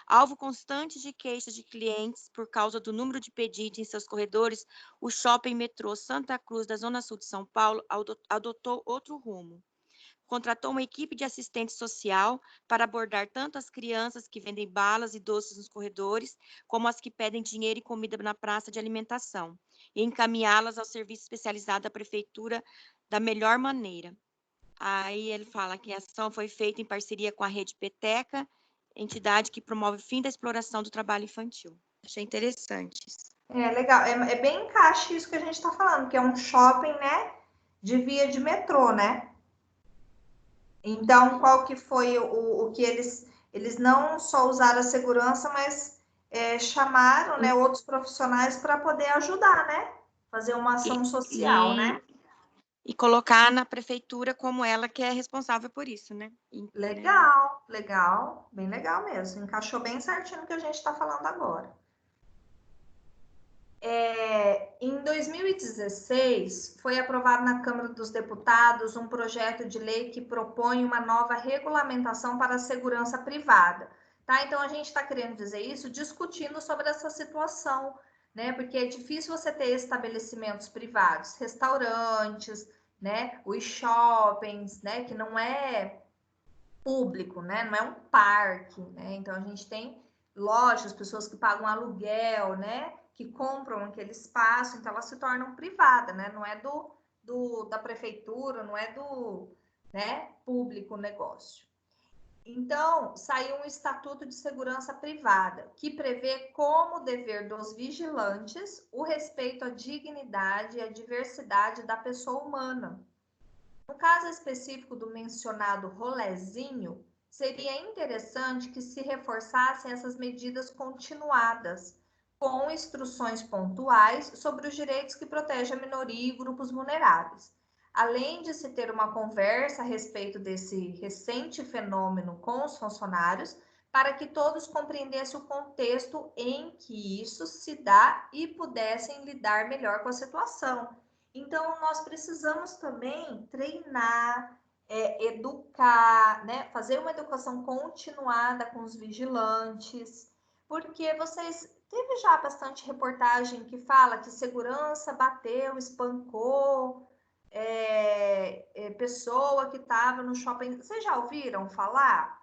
Alvo constante de queixas de clientes por causa do número de pedintes em seus corredores, o shopping metrô Santa Cruz, da Zona Sul de São Paulo, adotou outro rumo. Contratou uma equipe de assistente social para abordar tanto as crianças que vendem balas e doces nos corredores, como as que pedem dinheiro e comida na praça de alimentação, e encaminhá-las ao serviço especializado da prefeitura da melhor maneira. Aí ele fala que a ação foi feita em parceria com a Rede Peteca, entidade que promove o fim da exploração do trabalho infantil. Achei interessante isso. Legal. É bem encaixe isso que a gente está falando, que é um shopping, né? De via de metrô, né? Então, qual que foi o que eles não só usaram a segurança, mas chamaram, né, outros profissionais para poder ajudar, né? Fazer uma ação social, né? E colocar na prefeitura como ela que é responsável por isso, né? Legal, legal, bem legal mesmo. Encaixou bem certinho no que a gente está falando agora. Em 2016, foi aprovado na Câmara dos Deputados um projeto de lei que propõe uma nova regulamentação para a segurança privada. Tá? Então, a gente está querendo dizer isso discutindo sobre essa situação, né? Porque é difícil você ter estabelecimentos privados, restaurantes, né? Os shoppings, né? Que não é público, né? Não é um parque, né? Então, a gente tem lojas, pessoas que pagam aluguel, né? Que compram aquele espaço, então elas se tornam privadas, né? Não é da prefeitura, não é do, né, público o negócio. Então, saiu um Estatuto de Segurança Privada, que prevê como dever dos vigilantes o respeito à dignidade e à diversidade da pessoa humana. No caso específico do mencionado rolezinho, seria interessante que se reforçassem essas medidas continuadas, com instruções pontuais sobre os direitos que protegem a minoria e grupos vulneráveis. Além de se ter uma conversa a respeito desse recente fenômeno com os funcionários, para que todos compreendessem o contexto em que isso se dá e pudessem lidar melhor com a situação. Então, nós precisamos também treinar, educar, né? Fazer uma educação continuada com os vigilantes, porque vocês... Teve já bastante reportagem que fala que segurança bateu, espancou pessoa que estava no shopping. Vocês já ouviram falar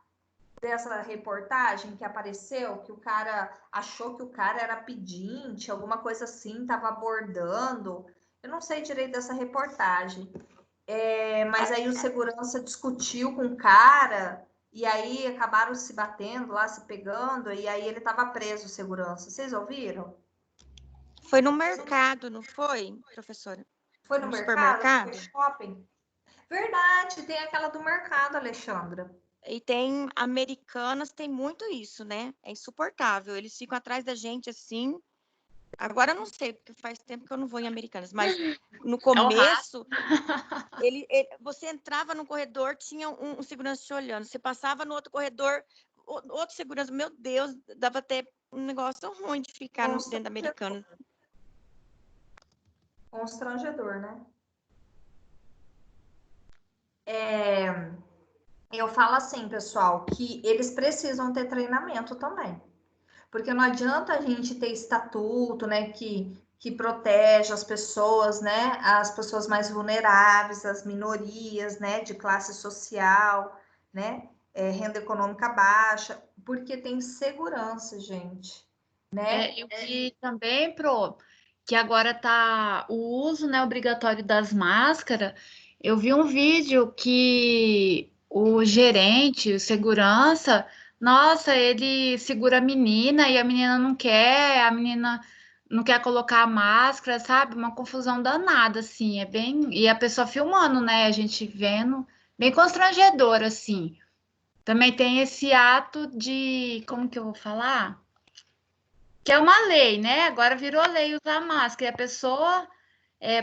dessa reportagem que apareceu, que o cara achou que o cara era pedinte, alguma coisa assim, estava abordando? Eu não sei direito dessa reportagem. Mas aí o segurança discutiu com o cara... E aí acabaram se batendo lá, se pegando, e aí ele estava preso, segurança. Vocês ouviram? Foi no mercado, não foi, professora? Foi no mercado? Foi shopping? Verdade, tem aquela do mercado, Alexandra. E tem Americanas, tem muito isso, né? É insuportável. Eles ficam atrás da gente assim. Agora eu não sei, porque faz tempo que eu não vou em Americanas, mas no começo, você entrava no corredor, tinha um segurança te olhando. Você passava no outro corredor, outro segurança. Meu Deus, dava até um negócio ruim de ficar no centro americano. Constrangedor, né? Eu falo assim, pessoal, que eles precisam ter treinamento também. Porque não adianta a gente ter estatuto, né, que protege as pessoas, né, as pessoas mais vulneráveis, as minorias, né, de classe social, né, renda econômica baixa, porque tem segurança, gente, né? Eu vi também, que agora tá o uso, né, obrigatório das máscaras. Eu vi um vídeo que o gerente, o segurança, nossa, ele segura a menina e a menina não quer colocar a máscara, sabe? Uma confusão danada, assim, e a pessoa filmando, né, a gente vendo, bem constrangedor, assim. Também tem esse ato de, como que eu vou falar? Que é uma lei, né? Agora virou lei usar máscara. E a pessoa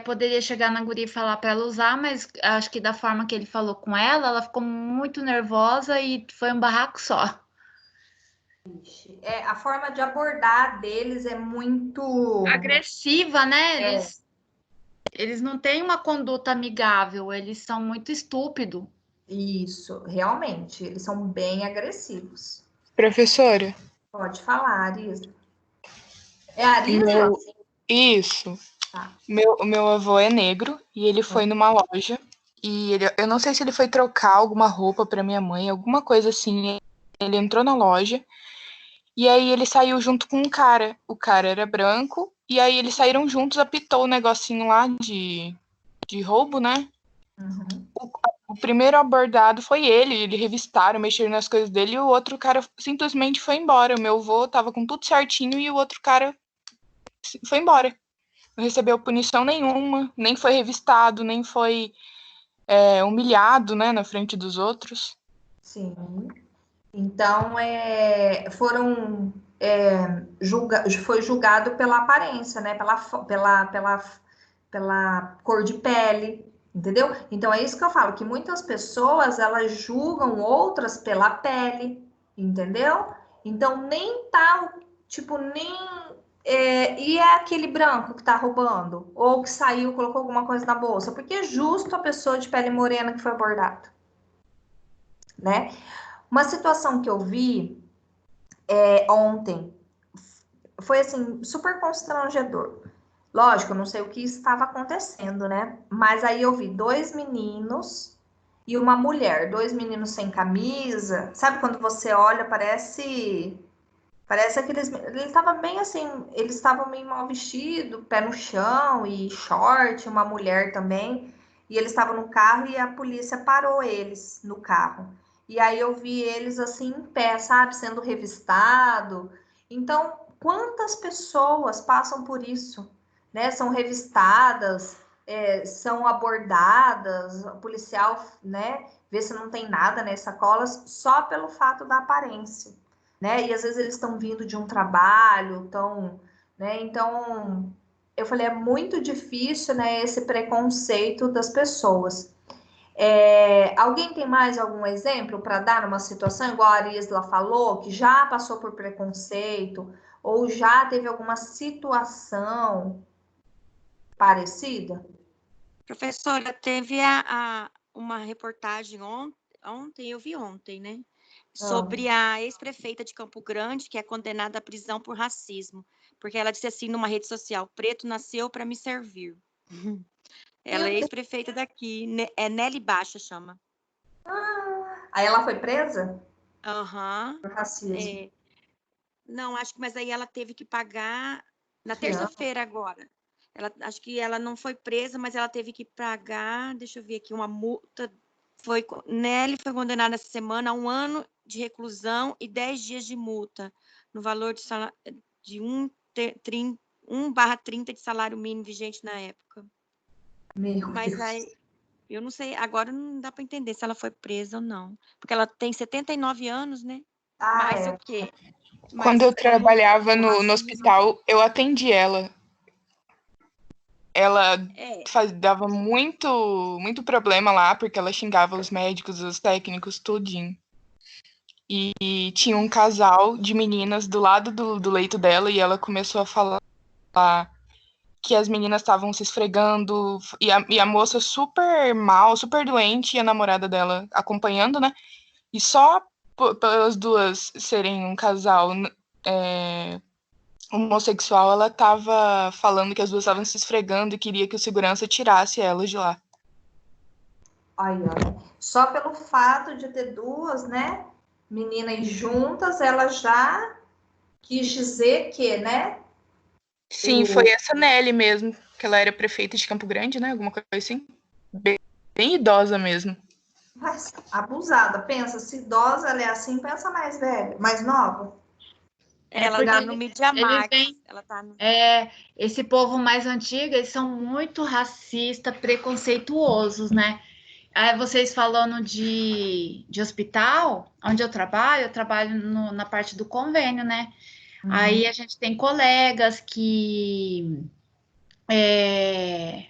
poderia chegar na guria e falar para ela usar, mas acho que da forma que ele falou com ela, ela ficou muito nervosa e foi um barraco só. A forma de abordar deles é muito... agressiva, né? Eles não têm uma conduta amigável, eles são muito estúpidos. Isso, realmente, eles são bem agressivos. Professora? Pode falar, Arisa. É a Arisa? Isso. Tá. Meu avô é negro e ele foi numa loja e eu não sei se ele foi trocar alguma roupa para minha mãe, alguma coisa assim. Ele entrou na loja e aí ele saiu junto com um cara. O cara era branco e aí eles saíram juntos, apitou o negocinho lá de roubo, né? Uhum. O primeiro abordado foi ele revistaram, mexeram nas coisas dele e o outro cara simplesmente foi embora. O meu avô tava com tudo certinho e o outro cara foi embora. Não recebeu punição nenhuma, nem foi revistado, nem foi humilhado, né, na frente dos outros. Sim. Então, foi julgado pela aparência, né? Pela cor de pele, entendeu? Então, é isso que eu falo, que muitas pessoas, elas julgam outras pela pele, entendeu? Então, nem E é aquele branco que tá roubando? Ou que saiu, colocou alguma coisa na bolsa? Porque é justo a pessoa de pele morena que foi abordada, né? Uma situação que eu vi ontem foi assim, super constrangedor. Lógico, eu não sei o que estava acontecendo, né? Mas aí eu vi 2 meninos e uma mulher, 2 meninos sem camisa. Sabe quando você olha, parece aqueles. Ele estava bem assim, eles estavam meio mal vestidos, pé no chão e short, uma mulher também. E eles estavam no carro e a polícia parou eles no carro. E aí eu vi eles assim em pé, sabe, sendo revistado. Então, quantas pessoas passam por isso, né? São revistadas, são abordadas, o policial, né, vê se não tem nada nas sacolas só pelo fato da aparência, né? E às vezes eles estão vindo de um trabalho, né? Então, eu falei, é muito difícil, né, esse preconceito das pessoas. Alguém tem mais algum exemplo para dar numa situação, igual a Arisla falou, que já passou por preconceito, ou já teve alguma situação parecida? Professora, teve uma reportagem ontem, eu vi ontem, né? Sobre a ex-prefeita de Campo Grande, que é condenada à prisão por racismo, porque ela disse assim numa rede social: preto nasceu para me servir. Ela é ex-prefeita daqui, é Nelly Baixa, chama. Aí ela foi presa Aham. por racismo. Não, acho que, mas aí ela teve que pagar na Que ano? terça-feira agora. Acho que ela não foi presa, mas ela teve que pagar, deixa eu ver aqui, uma multa. Nelly foi condenada essa semana a 1 ano de reclusão e 10 dias de multa, no valor de 1/30 de salário mínimo vigente na época. Mas aí, eu não sei, agora não dá para entender se ela foi presa ou não. Porque ela tem 79 anos, né? Mas o quê? Quando eu trabalhava no hospital, eu atendi ela. Ela dava muito problema lá, porque ela xingava os médicos, os técnicos, tudinho. E tinha um casal de meninas do lado do leito dela, e ela começou a falar que as meninas estavam se esfregando, e a moça super mal, super doente, e a namorada dela acompanhando, né? E só pelas duas serem um casal homossexual, ela tava falando que as duas estavam se esfregando e queria que o segurança tirasse elas de lá. Aí, ó. Só pelo fato de ter duas, né, meninas juntas, ela já quis dizer que, né? Sim, foi essa Nelly mesmo, que ela era prefeita de Campo Grande, né? Alguma coisa assim. Bem idosa mesmo. Mas abusada. Pensa, se idosa ela é assim, pensa mais velha, mais nova. Ela tá no Media Max. Ela tá no... Esse povo mais antigo, eles são muito racistas, preconceituosos, né? Aí vocês falando de hospital, onde eu trabalho na parte do convênio, né? Aí a gente tem colegas que é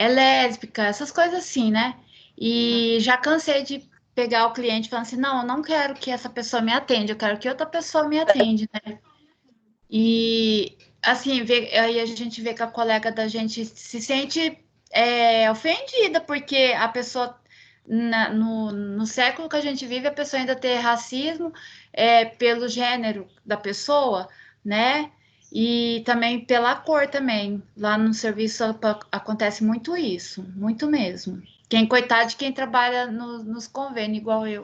lésbica, essas coisas assim, né? E já cansei de pegar o cliente falando assim, não, eu não quero que essa pessoa me atenda, eu quero que outra pessoa me atende, né? E assim, aí a gente vê que a colega da gente se sente ofendida, porque a pessoa, no século que a gente vive, a pessoa ainda tem racismo pelo gênero da pessoa, né? E também pela cor também. Lá no serviço acontece muito isso, muito mesmo. Coitado de quem trabalha nos convênios, igual eu.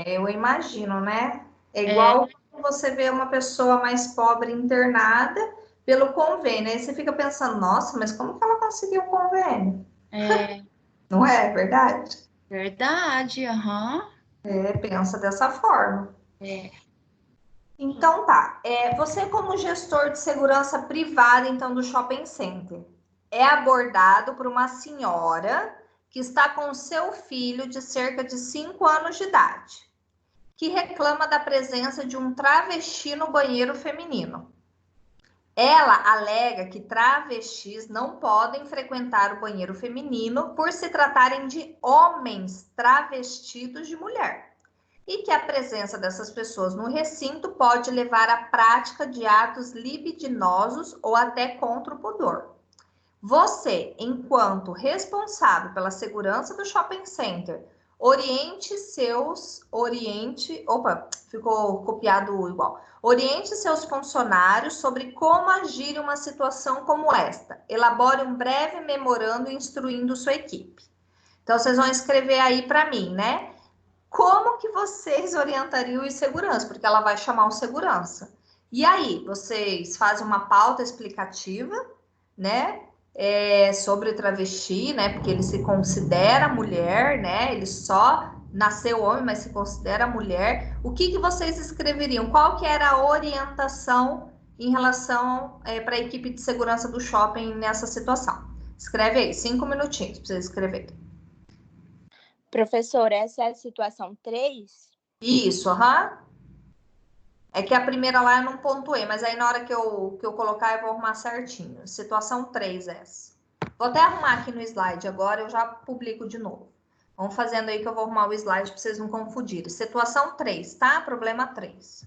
Eu imagino, né? É igual quando você vê uma pessoa mais pobre internada pelo convênio. Aí você fica pensando, nossa, mas como que ela conseguiu o convênio? Não é verdade? Verdade, aham. Pensa dessa forma. Então tá. Você como gestor de segurança privada, então, do shopping center, é abordado por uma senhora que está com seu filho de cerca de 5 anos de idade, que reclama da presença de um travesti no banheiro feminino. Ela alega que travestis não podem frequentar o banheiro feminino por se tratarem de homens travestidos de mulher. e que a presença dessas pessoas no recinto pode levar à prática de atos libidinosos ou até contra o pudor. Você, enquanto responsável pela segurança do shopping center, ficou copiado igual. Oriente seus funcionários sobre como agir em uma situação como esta. Elabore um breve memorando instruindo sua equipe. Então, vocês vão escrever aí para mim, né? Como que vocês orientariam o segurança? Porque ela vai chamar o segurança. E aí, vocês fazem uma pauta explicativa, né? Sobre travesti, né? Porque ele se considera mulher, né? Ele só nasceu homem, mas se considera mulher. O que vocês escreveriam? Qual que era a orientação em relação para a equipe de segurança do shopping nessa situação? Escreve aí, 5 minutinhos para vocês escreverem. Professor, essa é a situação 3? Isso, aham. É que a primeira lá eu não pontuei, mas aí na hora que eu colocar eu vou arrumar certinho. Situação 3 essa. Vou até arrumar aqui no slide agora, eu já publico de novo. Vamos fazendo aí que eu vou arrumar o slide para vocês não confundirem. Situação 3, tá? Problema 3.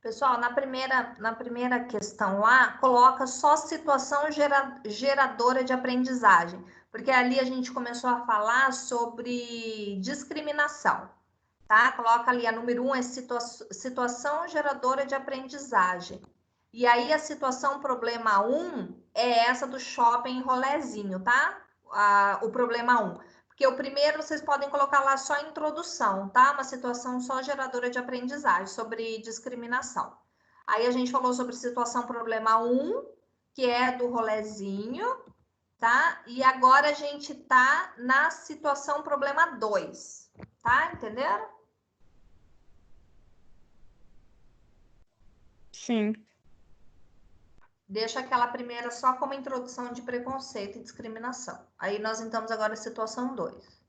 Pessoal, na primeira questão lá, coloca só situação geradora de aprendizagem, porque ali a gente começou a falar sobre discriminação, tá? Coloca ali, a número 1 é situação geradora de aprendizagem. E aí a situação problema 1 é essa do shopping rolezinho, tá? O problema 1. Porque o primeiro vocês podem colocar lá só introdução, tá? Uma situação só geradora de aprendizagem, sobre discriminação. Aí a gente falou sobre situação problema 1, que é do rolezinho, tá? E agora a gente tá na situação problema 2, tá? Entenderam? Sim. Deixa aquela primeira só como introdução de preconceito e discriminação. Aí nós entramos agora na situação 2.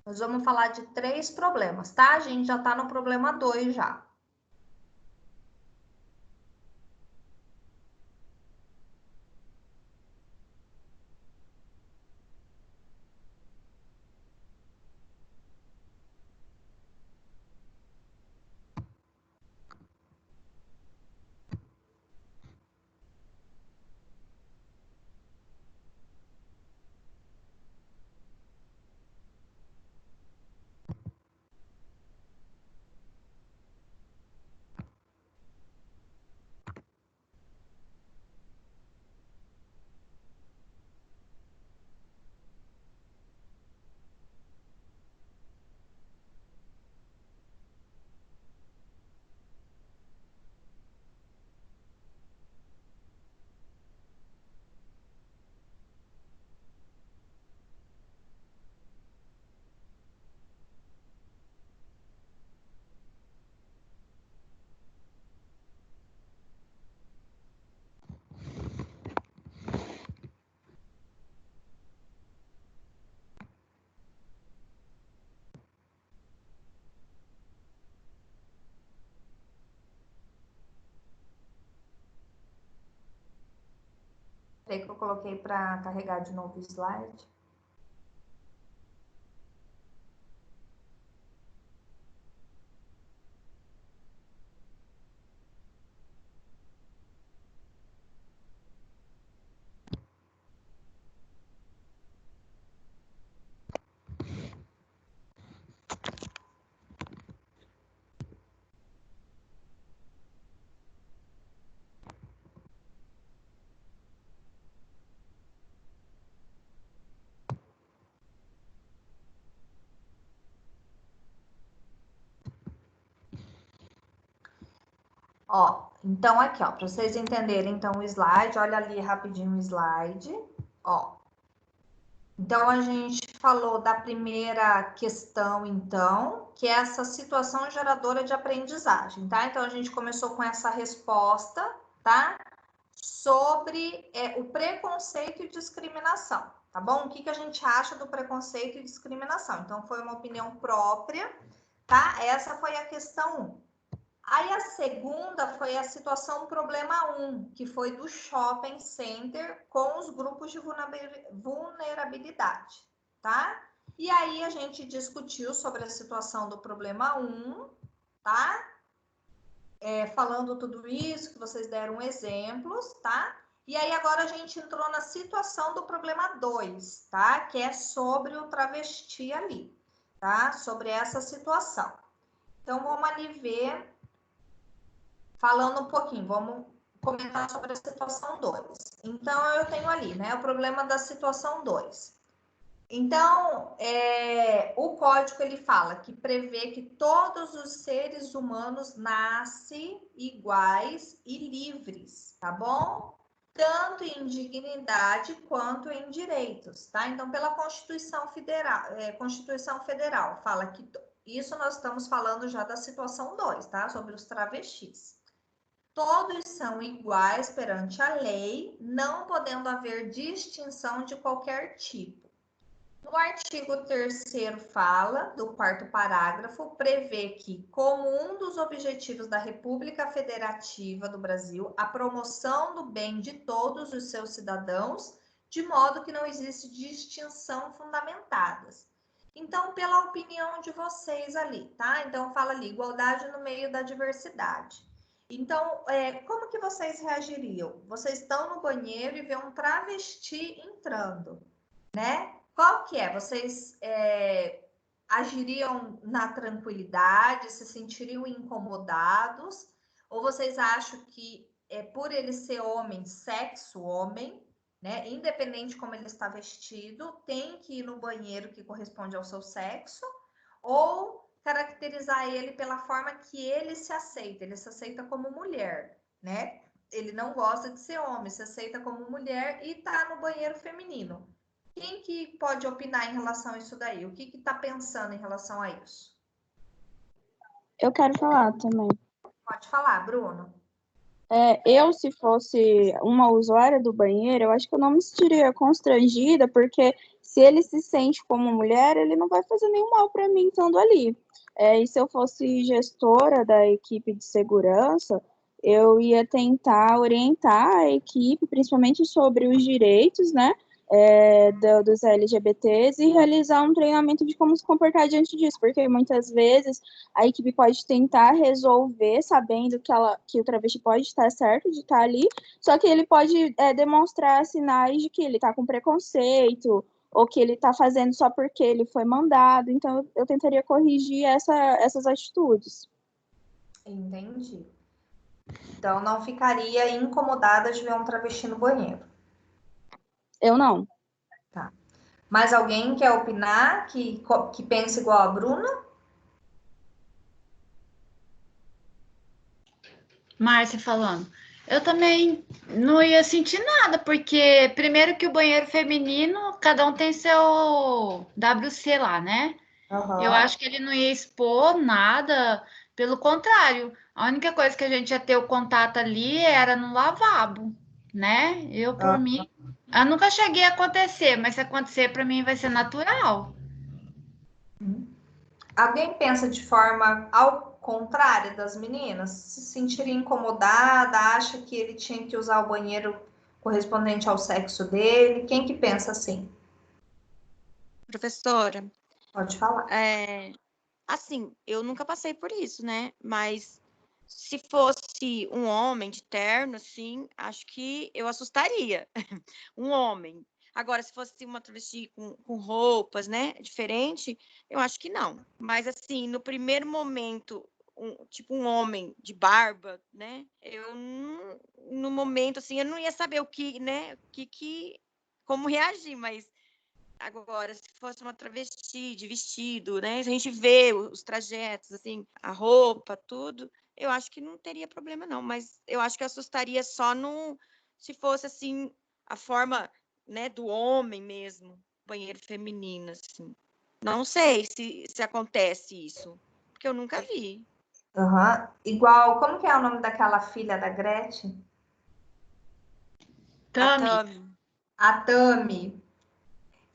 Nós vamos falar de 3 problemas, tá? A gente já tá no problema 2 já. Peraí que eu coloquei para carregar de novo o slide. Ó, então aqui, ó, para vocês entenderem então o slide, olha ali rapidinho o slide, ó. Então a gente falou da primeira questão, então, que é essa situação geradora de aprendizagem, tá? Então a gente começou com essa resposta, tá? Sobre o preconceito e discriminação, tá bom? O que a gente acha do preconceito e discriminação? Então foi uma opinião própria, tá? Essa foi a questão 1. Aí a segunda foi a situação problema 1, que foi do shopping center com os grupos de vulnerabilidade, tá? E aí a gente discutiu sobre a situação do problema 1, tá? Falando tudo isso, que vocês deram exemplos, tá? E aí agora a gente entrou na situação do problema 2, tá? Que é sobre o travesti ali, tá? Sobre essa situação. Então vamos ali ver... Falando um pouquinho, vamos comentar sobre a situação 2. Então, eu tenho ali, né, o problema da situação 2. Então, o código, ele fala que prevê que todos os seres humanos nascem iguais e livres, tá bom? Tanto em dignidade quanto em direitos, tá? Então, pela Constituição Federal, fala que isso nós estamos falando já da situação 2, tá? Sobre os travestis. Todos são iguais perante a lei, não podendo haver distinção de qualquer tipo. No artigo 3º fala, do 4º parágrafo, prevê que, como um dos objetivos da República Federativa do Brasil, a promoção do bem de todos os seus cidadãos, de modo que não existe distinção fundamentadas. Então, pela opinião de vocês ali, tá? Então, fala ali, igualdade no meio da diversidade. Então, como que vocês reagiriam? Vocês estão no banheiro e vê um travesti entrando, né? Qual que é? Vocês agiriam na tranquilidade, se sentiriam incomodados? Ou vocês acham que, por ele ser homem, sexo homem, né? Independente como ele está vestido, tem que ir no banheiro que corresponde ao seu sexo? Ou caracterizar ele pela forma que ele se aceita como mulher, né? Ele não gosta de ser homem, se aceita como mulher e tá no banheiro feminino. Quem que pode opinar em relação a isso daí? O que tá pensando em relação a isso? Eu quero falar também. Pode falar, Bruno. Eu, se fosse uma usuária do banheiro, eu acho que eu não me sentiria constrangida, porque se ele se sente como mulher, ele não vai fazer nenhum mal para mim estando ali. E se eu fosse gestora da equipe de segurança, eu ia tentar orientar a equipe, principalmente sobre os direitos, né, dos LGBTs e realizar um treinamento de como se comportar diante disso, porque muitas vezes a equipe pode tentar resolver sabendo que o travesti pode estar certo de estar ali, só que ele pode demonstrar sinais de que ele está com preconceito ou que ele está fazendo só porque ele foi mandado. Então, eu tentaria corrigir essas atitudes. Entendi. Então, não ficaria incomodada de ver um travesti no banheiro? Eu não. Tá. Mais alguém quer opinar que pensa igual a Bruna? Márcia falando. Eu também não ia sentir nada, porque primeiro que o banheiro feminino, cada um tem seu WC lá, né? Uhum. Eu acho que ele não ia expor nada, pelo contrário. A única coisa que a gente ia ter o contato ali era no lavabo, né? Eu, por mim, eu nunca cheguei a acontecer, mas se acontecer, para mim vai ser natural. Alguém pensa de forma ao contrário das meninas? Se sentiria incomodada, acha que ele tinha que usar o banheiro correspondente ao sexo dele? Quem que pensa assim? Professora, Pode falar. assim, eu nunca passei por isso, né? Mas se fosse um homem de terno, assim, acho que eu assustaria. Um homem. Agora, se fosse uma travesti com roupas, né, diferente, eu acho que não. Mas, assim, no primeiro momento, tipo um homem de barba, né, no momento, assim, eu não ia saber o que, né, como reagir, mas agora, se fosse uma travesti de vestido, né, se a gente vê os trajetos, assim, a roupa, tudo, eu acho que não teria problema, não. Mas eu acho que assustaria só se fosse, assim, a forma, né, do homem mesmo, banheiro feminino, assim. Não sei se acontece isso, porque eu nunca vi. Aham. Igual, como que é o nome daquela filha da Gretchen? A Tami, Tami. A Tami.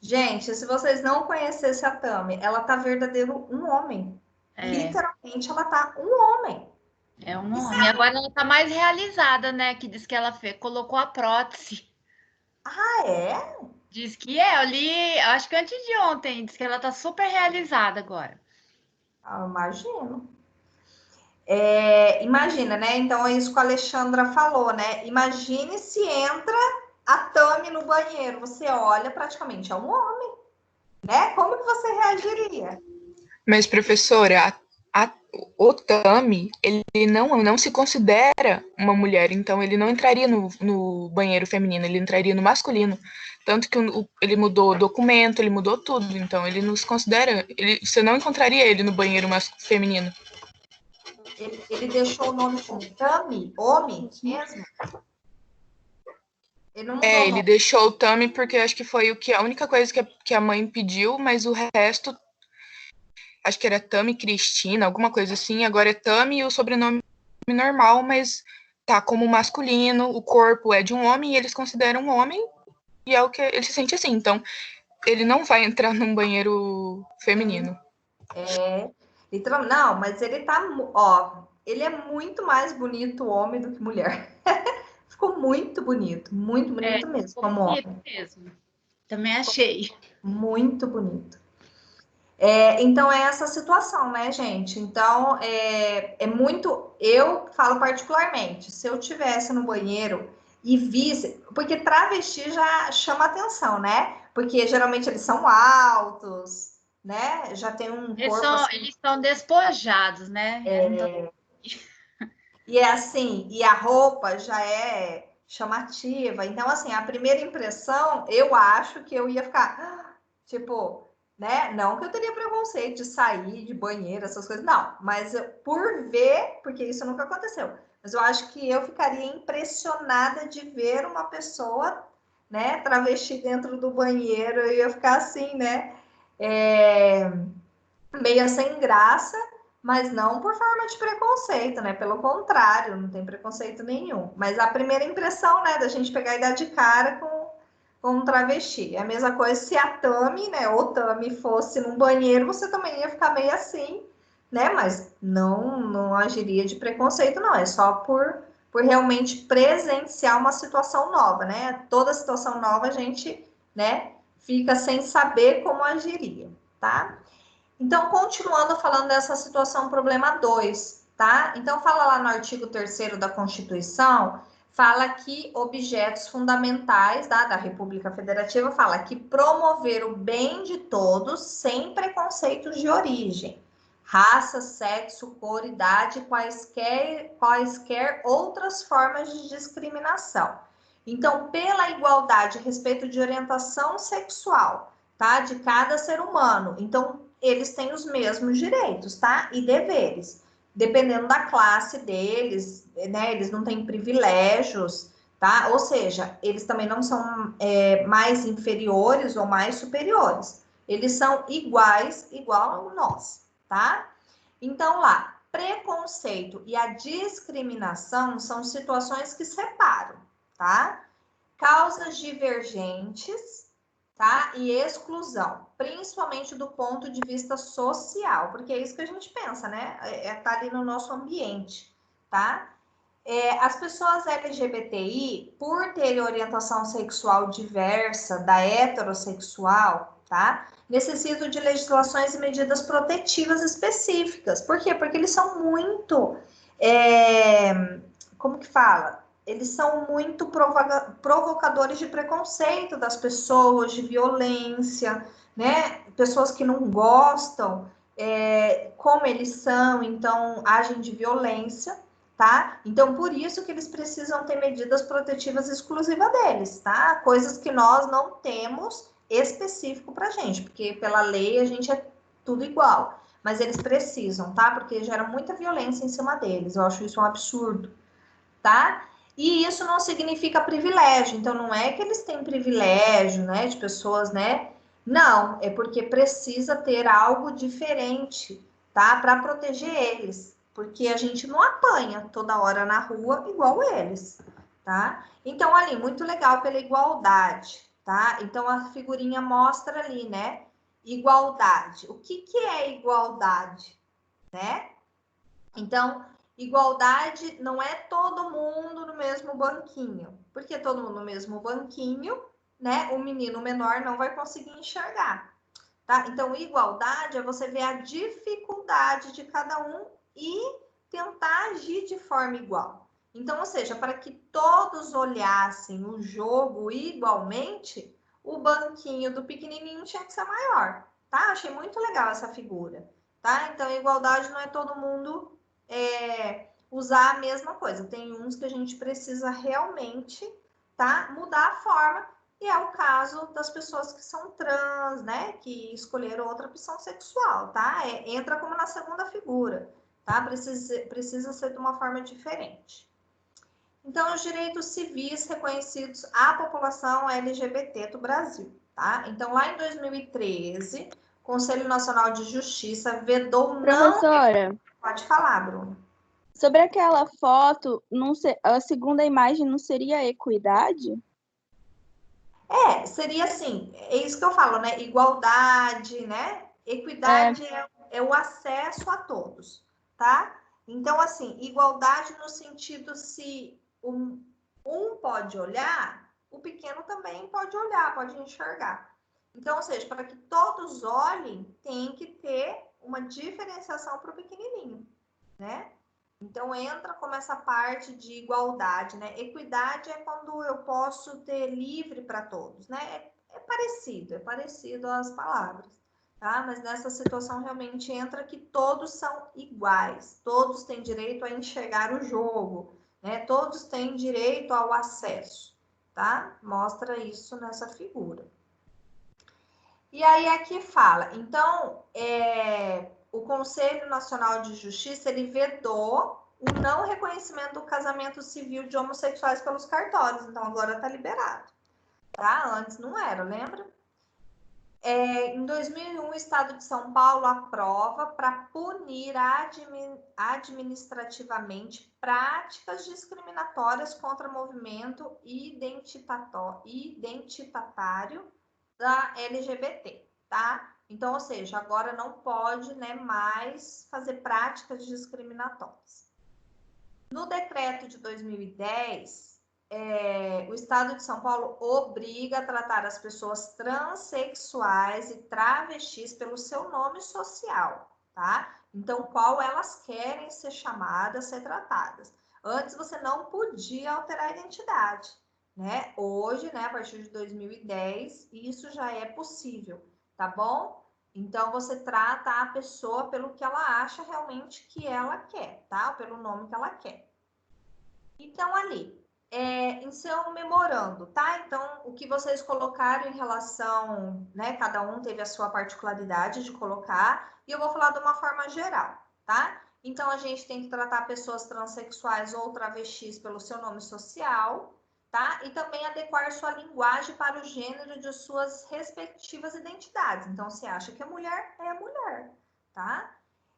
Gente, se vocês não conhecessem a Tami, ela tá verdadeiro um homem. Literalmente, ela tá um homem. é um homem. Agora ela tá mais realizada, né? Que diz que ela colocou a prótese. Ah, é? Diz que eu li, acho que antes de ontem, diz que ela tá super realizada agora. Eu imagino. Imagina, né? Então é isso que a Alexandra falou, né? Imagine se entra a Tami no banheiro. Você olha, praticamente é um homem, né? Como que você reagiria? Mas, professora, o Tami, ele não se considera uma mulher, então ele não entraria no banheiro feminino, ele entraria no masculino. Tanto que ele mudou o documento, ele mudou tudo, então ele não se considera. Você não encontraria ele no banheiro feminino. Ele deixou o nome como Tami, homem mesmo? Ele não mudou o Ele nome. deixou o Tami porque acho que foi a única coisa que a mãe pediu, mas o resto, acho que era Tami Cristina, alguma coisa assim. Agora é Tami e o sobrenome normal, mas tá como masculino, o corpo é de um homem e eles consideram um homem e é o que ele se sente assim. Então, ele não vai entrar num banheiro feminino. Literalmente, não, mas ele tá, ó, ele é muito mais bonito homem do que mulher. Ficou muito bonito mesmo, como homem. Mesmo. Também achei. Muito bonito. Então é essa situação, né, gente? Então é muito. Eu falo particularmente, se eu tivesse no banheiro e visse, porque travesti já chama atenção, né? Porque geralmente eles são altos, né? Já tem um corpo assim. Eles são despojados, né? E é assim, e a roupa já é chamativa. Então, assim, a primeira impressão, eu acho que eu ia ficar, tipo, né? Não que eu teria preconceito de sair de banheiro, essas coisas, não. Mas por ver, porque isso nunca aconteceu. Mas eu acho que eu ficaria impressionada de ver uma pessoa, né, travesti dentro do banheiro. Eu ia ficar assim, né? Meio sem graça, mas não por forma de preconceito, né? Pelo contrário, não tem preconceito nenhum. Mas a primeira impressão, né, da gente pegar e dar de cara com um travesti. É a mesma coisa se a Tami, né, ou Tami fosse num banheiro, você também ia ficar meio assim, né? Mas não agiria de preconceito, não. É só por realmente presenciar uma situação nova, né? Toda situação nova a gente, né, fica sem saber como agiria, tá? Então, continuando falando dessa situação, problema 2, tá? Então, fala lá no artigo 3º da Constituição, fala que objetos fundamentais da República Federativa, fala que promover o bem de todos sem preconceitos de origem, raça, sexo, cor, idade, quaisquer outras formas de discriminação. Então, pela igualdade a respeito de orientação sexual, tá? De cada ser humano. Então, eles têm os mesmos direitos, tá? E deveres. Dependendo da classe deles, né? Eles não têm privilégios, tá? Ou seja, eles também não são mais inferiores ou mais superiores. Eles são iguais, igual a nós, tá? Então, lá, preconceito e a discriminação são situações que separam, tá? Causas divergentes, tá? E exclusão, principalmente do ponto de vista social, porque é isso que a gente pensa, né? Tá ali no nosso ambiente, tá? As pessoas LGBTI, por terem orientação sexual diversa da heterossexual, tá? Necessitam de legislações e medidas protetivas específicas. Por quê? Porque eles são muito, como que fala? Eles são muito provocadores de preconceito das pessoas, de violência, né? Pessoas que não gostam como eles são, então agem de violência, tá? Então, por isso que eles precisam ter medidas protetivas exclusivas deles, tá? Coisas que nós não temos específico pra gente, porque pela lei a gente é tudo igual, mas eles precisam, tá? Porque gera muita violência em cima deles, eu acho isso um absurdo, tá? E isso não significa privilégio, então não é que eles têm privilégio, né, de pessoas, né? Não, é porque precisa ter algo diferente, tá? Para proteger eles, porque a gente não apanha toda hora na rua igual eles, tá? Então, ali, muito legal pela igualdade, tá? Então, a figurinha mostra ali, né? Igualdade. O que é igualdade, né? Então, igualdade não é todo mundo no mesmo banquinho, porque todo mundo no mesmo banquinho, né? O menino menor não vai conseguir enxergar, tá? Então, igualdade é você ver a dificuldade de cada um e tentar agir de forma igual. Então, ou seja, para que todos olhassem o jogo igualmente, o banquinho do pequenininho tinha que ser maior, tá? Achei muito legal essa figura, tá? Então, igualdade não é todo mundo usar a mesma coisa. Tem uns que a gente precisa realmente, tá? Mudar a forma, e é o caso das pessoas que são trans, né? Que escolheram outra opção sexual, tá? Entra como na segunda figura, tá? Precisa ser de uma forma diferente. Então, os direitos civis reconhecidos à população LGBT do Brasil, tá? Então, lá em 2013, o Conselho Nacional de Justiça vedou Professora, Pode falar, Bruno. sobre aquela foto, a segunda imagem não seria equidade? Seria assim, é isso que eu falo, né? Igualdade, né? Equidade é o acesso a todos, tá? Então, assim, igualdade no sentido se um pode olhar, o pequeno também pode olhar, pode enxergar. Então, ou seja, para que todos olhem, tem que ter uma diferenciação para o pequenininho, né? Então, entra como essa parte de igualdade, né? Equidade é quando eu posso ter livre para todos, né? É parecido as palavras, tá? Mas nessa situação realmente entra que todos são iguais, todos têm direito a enxergar o jogo, né? Todos têm direito ao acesso, tá? Mostra isso nessa figura. E aí aqui fala, então, o Conselho Nacional de Justiça, ele vedou o não reconhecimento do casamento civil de homossexuais pelos cartórios, então agora está liberado, tá? Antes não era, lembra? Em 2001, o Estado de São Paulo aprova para punir administrativamente práticas discriminatórias contra o movimento identitário da LGBT, tá? Então, ou seja, agora não pode, né, mais fazer práticas discriminatórias. No decreto de 2010, o Estado de São Paulo obriga a tratar as pessoas transexuais e travestis pelo seu nome social, tá? Então, qual elas querem ser chamadas, ser tratadas. Antes, você não podia alterar a identidade, né? Hoje, né, a partir de 2010, isso já é possível, tá bom? Então, você trata a pessoa pelo que ela acha realmente que ela quer, tá? Pelo nome que ela quer. Então, ali, em seu memorando, tá? Então, o que vocês colocaram em relação, né? Cada um teve a sua particularidade de colocar, e eu vou falar de uma forma geral, tá? Então, a gente tem que tratar pessoas transexuais ou travestis pelo seu nome social, tá? E também adequar sua linguagem para o gênero de suas respectivas identidades. Então, se acha que é mulher, tá?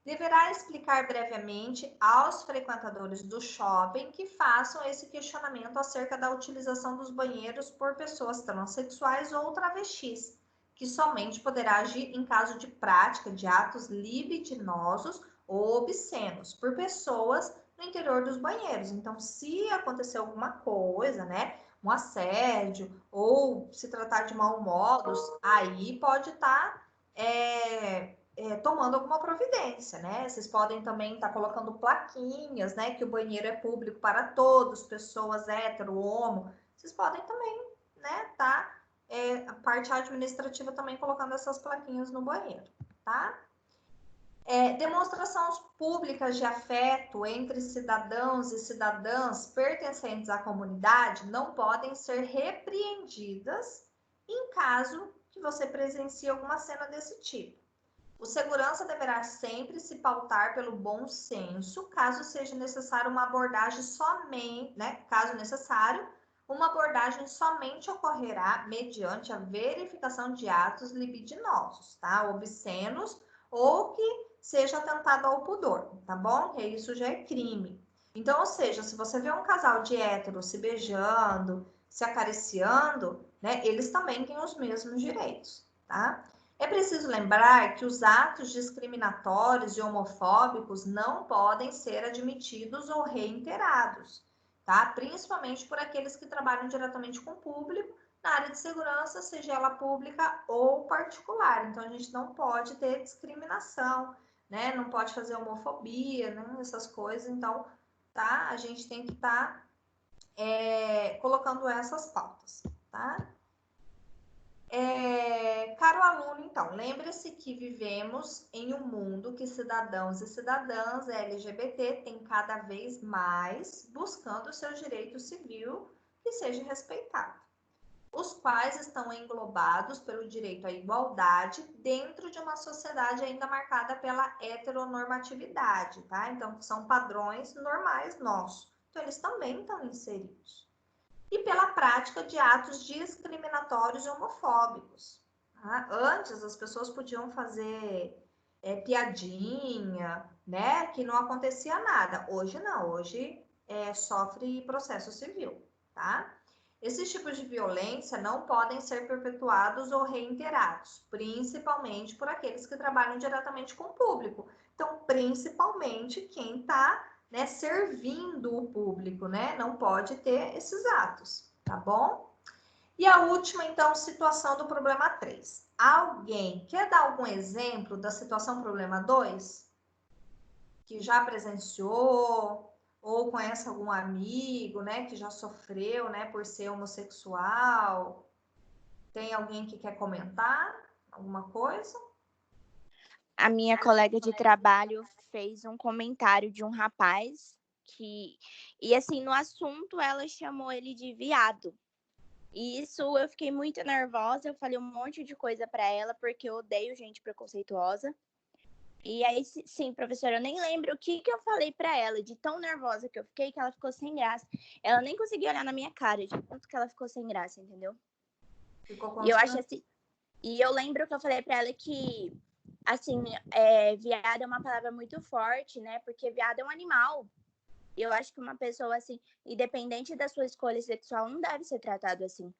Deverá explicar brevemente aos frequentadores do shopping que façam esse questionamento acerca da utilização dos banheiros por pessoas transexuais ou travestis, que somente poderá agir em caso de prática de atos libidinosos ou obscenos por pessoas no interior dos banheiros. Então, se acontecer alguma coisa, né, um assédio ou se tratar de maus modos, aí pode estar tomando alguma providência, né? Vocês podem também estar colocando plaquinhas, né, que o banheiro é público para todos, pessoas hétero, homo. Vocês podem também, né, a parte administrativa também colocando essas plaquinhas no banheiro, tá? Demonstrações públicas de afeto entre cidadãos e cidadãs pertencentes à comunidade não podem ser repreendidas em caso que você presencie alguma cena desse tipo. O segurança deverá sempre se pautar pelo bom senso, caso seja necessário uma abordagem somente, né? Caso necessário, uma abordagem somente ocorrerá mediante a verificação de atos libidinosos, tá? Obscenos ou que seja atentado ao pudor, tá bom? Que isso já é crime. Então, ou seja, se você vê um casal de héteros se beijando, se acariciando, né? Eles também têm os mesmos direitos, tá? É preciso lembrar que os atos discriminatórios e homofóbicos não podem ser admitidos ou reiterados, tá? Principalmente por aqueles que trabalham diretamente com o público na área de segurança, seja ela pública ou particular. Então, a gente não pode ter discriminação, né? Não pode fazer homofobia, né? Essas coisas. Então, tá? A gente tem que estar colocando essas pautas, tá? Caro aluno, então, lembre-se que vivemos em um mundo que cidadãos e cidadãs LGBT têm cada vez mais buscando o seu direito civil que seja respeitado, os quais estão englobados pelo direito à igualdade dentro de uma sociedade ainda marcada pela heteronormatividade, tá? Então, são padrões normais nossos. Então, eles também estão inseridos. E pela prática de atos discriminatórios e homofóbicos. Tá? Antes, as pessoas podiam fazer piadinha, né? Que não acontecia nada. Hoje não, hoje sofre processo civil, tá? Esses tipos de violência não podem ser perpetuados ou reiterados, principalmente por aqueles que trabalham diretamente com o público. Então, principalmente quem está servindo o público, né? Não pode ter esses atos, tá bom? E a última, então, situação do problema 3. Alguém quer dar algum exemplo da situação problema 2? Que já presenciou ou conhece algum amigo, né, que já sofreu, né, por ser homossexual? Tem alguém que quer comentar alguma coisa? A minha colega de trabalho fez um comentário de um rapaz e assim, no assunto ela chamou ele de viado. E isso eu fiquei muito nervosa, eu falei um monte de coisa para ela, porque eu odeio gente preconceituosa. E aí, sim, professora, eu nem lembro o que eu falei para ela, de tão nervosa que eu fiquei, que ela ficou sem graça. Ela nem conseguia olhar na minha cara, de tanto que ela ficou sem graça, entendeu? E eu acho assim, e eu lembro que eu falei para ela que, assim, viado é uma palavra muito forte, né? Porque viado é um animal. E eu acho que uma pessoa, assim, independente da sua escolha sexual, não deve ser tratado assim.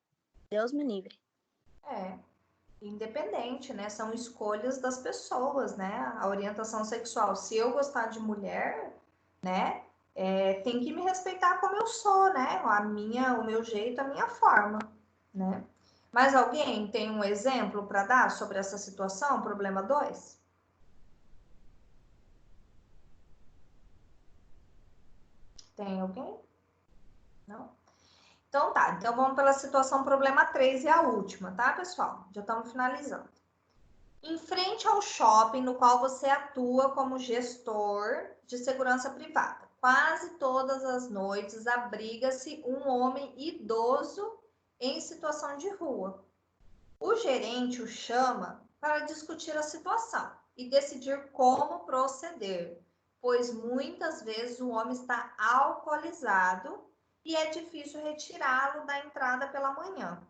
Deus me livre. Independente, né? São escolhas das pessoas, né? A orientação sexual. Se eu gostar de mulher, né? Tem que me respeitar como eu sou, né? O meu jeito, a minha forma, né? Mas alguém tem um exemplo para dar sobre essa situação, problema 2? Tem alguém? Não? Então tá, então vamos pela situação problema 3 e a última, tá, pessoal? Já estamos finalizando. Em frente ao shopping no qual você atua como gestor de segurança privada, quase todas as noites abriga-se um homem idoso em situação de rua. O gerente o chama para discutir a situação e decidir como proceder, pois muitas vezes o homem está alcoolizado e é difícil retirá-lo da entrada pela manhã.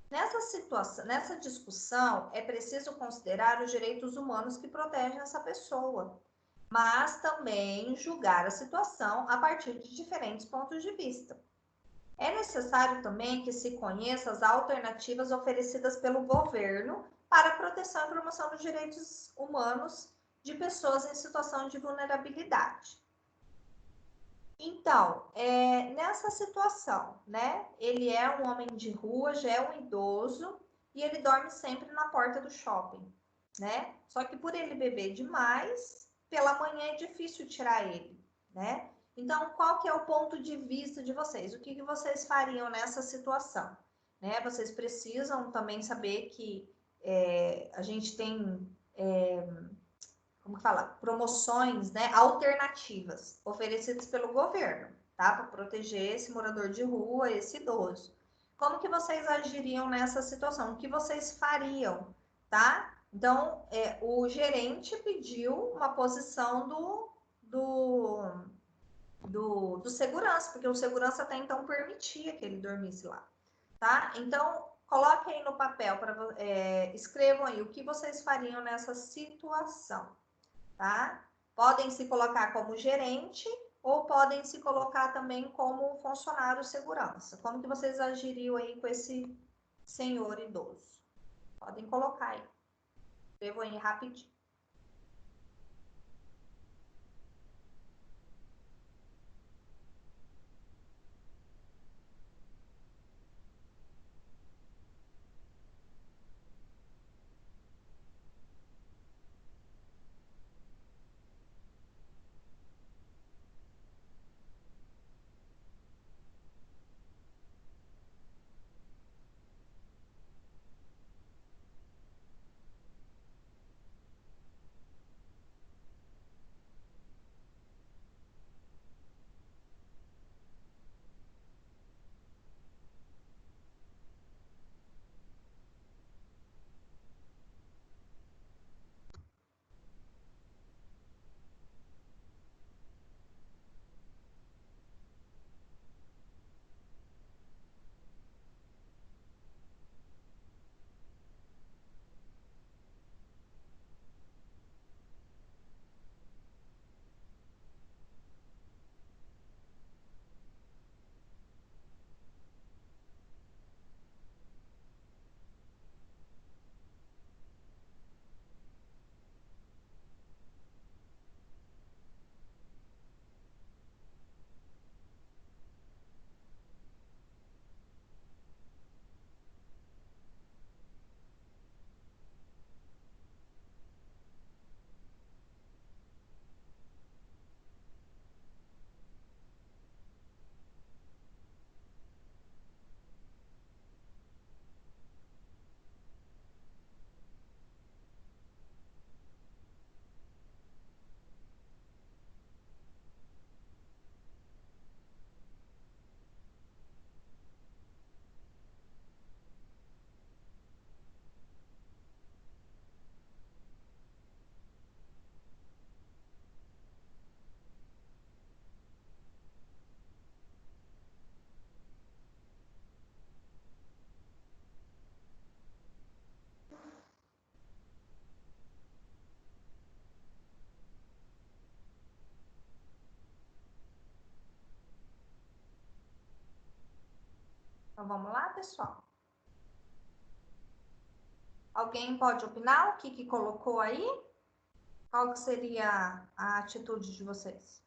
Nessa situação, nessa discussão, é preciso considerar os direitos humanos que protegem essa pessoa, mas também julgar a situação a partir de diferentes pontos de vista. É necessário também que se conheça as alternativas oferecidas pelo governo para a proteção e promoção dos direitos humanos de pessoas em situação de vulnerabilidade. Então, nessa situação, né? Ele é um homem de rua, já é um idoso e ele dorme sempre na porta do shopping, né? Só que por ele beber demais, pela manhã é difícil tirar ele, né? Então, qual que é o ponto de vista de vocês? O que, que vocês fariam nessa situação? Né? Vocês precisam também saber que a gente tem como que fala? Promoções, né, alternativas oferecidas pelo governo, tá? Para proteger esse morador de rua, esse idoso. Como que vocês agiriam nessa situação? O que vocês fariam, tá? Então, o gerente pediu uma posição do segurança, porque o segurança até então permitia que ele dormisse lá, tá? Então, coloquem aí no papel, escrevam aí o que vocês fariam nessa situação, tá? Podem se colocar como gerente ou podem se colocar também como funcionário segurança. Como que vocês agiriam aí com esse senhor idoso? Podem colocar aí. Escrevam aí rapidinho. Então, vamos lá, pessoal? Alguém pode opinar o que colocou aí? Qual que seria a atitude de vocês?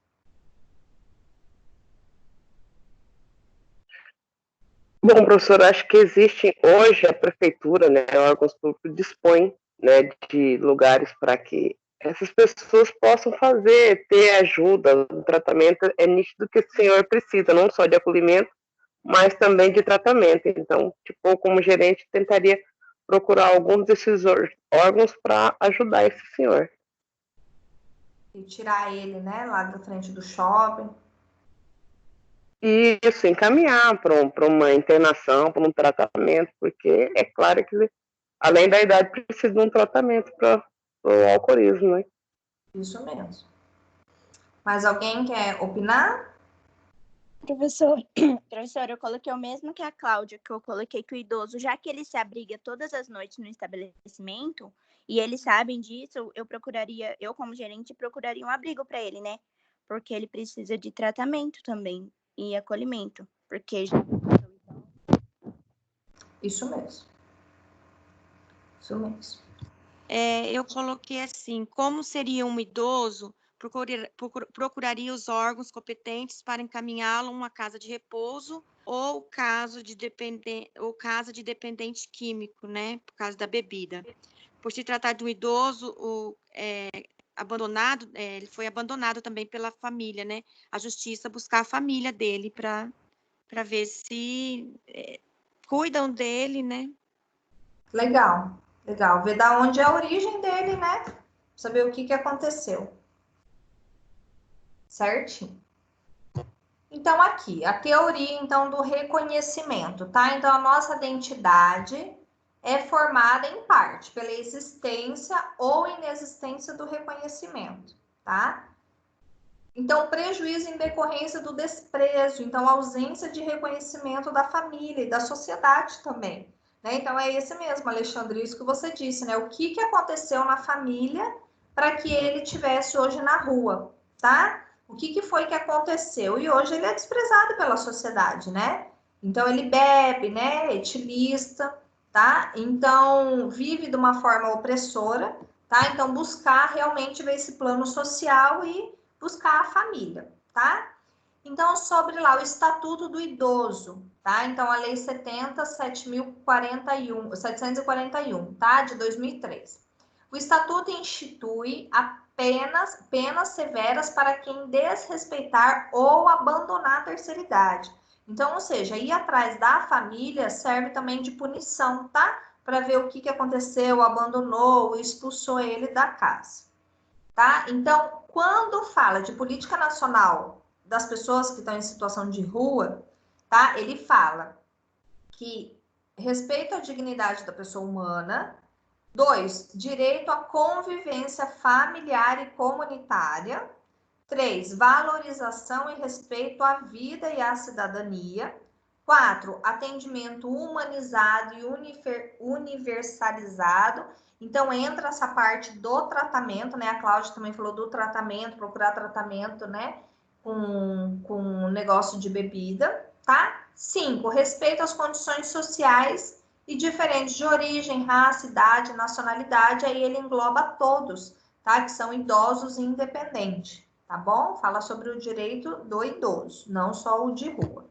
Bom, professor, acho que existe hoje a prefeitura, né, órgãos públicos dispõem, né, de lugares para que essas pessoas possam ter ajuda. O tratamento é nítido que o senhor precisa, não só de acolhimento, mas também de tratamento. Então, tipo, como gerente, tentaria procurar alguns desses órgãos para ajudar esse senhor. E tirar ele, né, lá da frente do shopping. Isso, encaminhar para uma internação, para um tratamento, porque é claro que, além da idade, precisa de um tratamento para o alcoolismo, né? Isso mesmo. Mas alguém quer opinar? Professor, eu coloquei o mesmo que a Cláudia, que eu coloquei que o idoso, já que ele se abriga todas as noites no estabelecimento, e eles sabem disso, eu como gerente, procuraria um abrigo para ele, né? Porque ele precisa de tratamento também e acolhimento, porque Isso mesmo. Isso mesmo. Eu coloquei assim, como seria um idoso, procuraria os órgãos competentes para encaminhá-lo a uma casa de repouso ou casa de dependente químico, né, por causa da bebida. Por se tratar de um idoso abandonado, ele foi abandonado também pela família, né? A justiça buscar a família dele para ver se cuidam dele, né? Legal, legal. Ver da onde é a origem dele, né? Saber o que aconteceu. Certinho. Então, aqui, a teoria, então, do reconhecimento, tá? Então, a nossa identidade é formada, em parte, pela existência ou inexistência do reconhecimento, tá? Então, prejuízo em decorrência do desprezo, então, ausência de reconhecimento da família e da sociedade também, né? Então, é esse mesmo, Alexandre, isso que você disse, né? O que aconteceu na família para que ele tivesse hoje na rua, tá? O que foi que aconteceu? E hoje ele é desprezado pela sociedade, né? Então, ele bebe, né? Etilista, tá? Então, vive de uma forma opressora, tá? Então, buscar realmente ver esse plano social e buscar a família, tá? Então, sobre lá o Estatuto do Idoso, tá? Então, a Lei 741, tá? De 2003. O Estatuto institui apenas penas severas para quem desrespeitar ou abandonar a terceira idade. Então, ou seja, ir atrás da família serve também de punição, tá? Para ver o que aconteceu, abandonou, expulsou ele da casa, tá? Então, quando fala de política nacional das pessoas que estão em situação de rua, tá? Ele fala que respeito à dignidade da pessoa humana. 2, direito à convivência familiar e comunitária. 3, valorização e respeito à vida e à cidadania. 4, atendimento humanizado e universalizado. Então, entra essa parte do tratamento, né? A Cláudia também falou do tratamento, procurar tratamento, né? Com negócio de bebida, tá? 5, respeito às condições sociais e diferentes de origem, raça, idade, nacionalidade, aí ele engloba todos, tá? Que são idosos e independentes, tá bom? Fala sobre o direito do idoso, não só o de rua,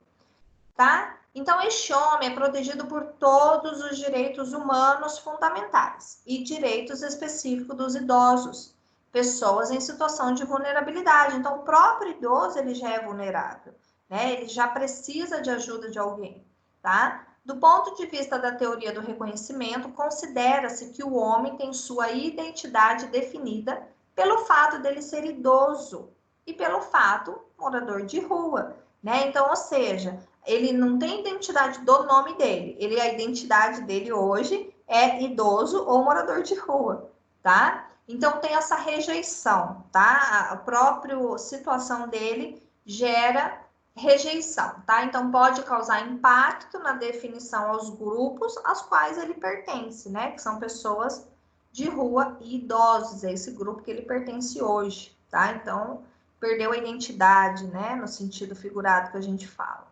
tá? Então, este homem é protegido por todos os direitos humanos fundamentais e direitos específicos dos idosos, pessoas em situação de vulnerabilidade. Então, o próprio idoso, ele já é vulnerável, né? Ele já precisa de ajuda de alguém, tá? Do ponto de vista da teoria do reconhecimento, considera-se que o homem tem sua identidade definida pelo fato dele ser idoso e pelo fato morador de rua, né? Então, ou seja, ele não tem identidade do nome dele, a identidade dele hoje é idoso ou morador de rua, tá? Então, tem essa rejeição, tá? A própria situação dele gera rejeição, tá? Então, pode causar impacto na definição aos grupos aos quais ele pertence, né? Que são pessoas de rua e idosos, é esse grupo que ele pertence hoje, tá? Então, perdeu a identidade, né? No sentido figurado que a gente fala.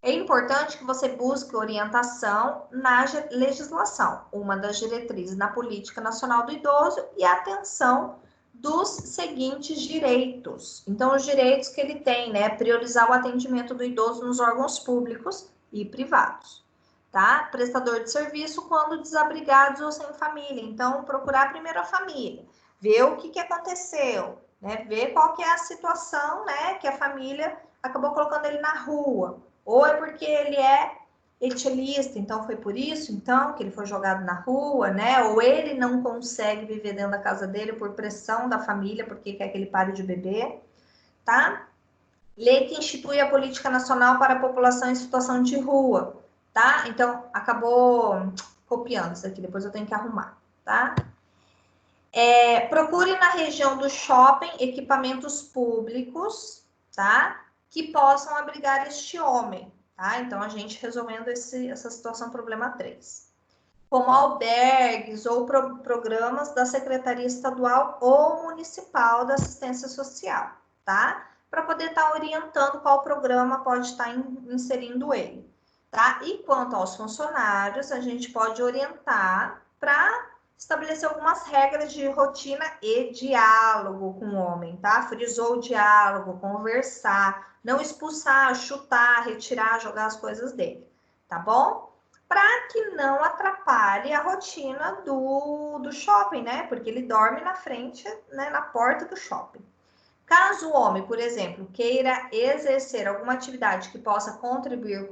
É importante que você busque orientação na legislação, uma das diretrizes na Política Nacional do Idoso e a atenção dos seguintes direitos. Então, os direitos que ele tem, né? Priorizar o atendimento do idoso nos órgãos públicos e privados, tá? Prestador de serviço quando desabrigados ou sem família. Então, procurar primeiro a família, ver o que aconteceu, né? Ver qual que é a situação, né? Que a família acabou colocando ele na rua. Ou é porque ele é etilista, então foi por isso, então, que ele foi jogado na rua, né? Ou ele não consegue viver dentro da casa dele por pressão da família, porque quer que ele pare de beber, tá? Lei que institui a política nacional para a população em situação de rua, tá? Então, acabou copiando isso aqui, depois eu tenho que arrumar, tá? Procure na região do shopping equipamentos públicos, tá? Que possam abrigar este homem, tá? Então, a gente resolvendo essa situação, problema 3. Como albergues ou programas da Secretaria Estadual ou Municipal da Assistência Social, tá? Para poder estar orientando qual programa pode estar inserindo ele, tá? E quanto aos funcionários, a gente pode orientar para estabelecer algumas regras de rotina e diálogo com o homem, tá? Frisou o diálogo, conversar, não expulsar, chutar, retirar, jogar as coisas dele, tá bom? Para que não atrapalhe a rotina do shopping, né? Porque ele dorme na frente, né, na porta do shopping. Caso o homem, por exemplo, queira exercer alguma atividade que possa contribuir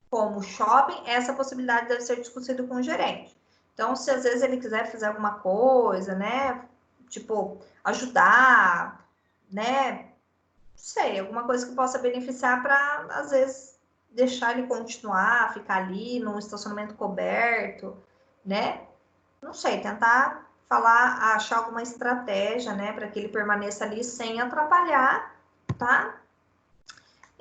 como shopping, essa possibilidade deve ser discutida com o gerente. Então, se às vezes ele quiser fazer alguma coisa, né, tipo, ajudar, né, não sei, alguma coisa que possa beneficiar para, às vezes, deixar ele continuar, ficar ali num estacionamento coberto, né, não sei, tentar falar, achar alguma estratégia, né, para que ele permaneça ali sem atrapalhar, tá?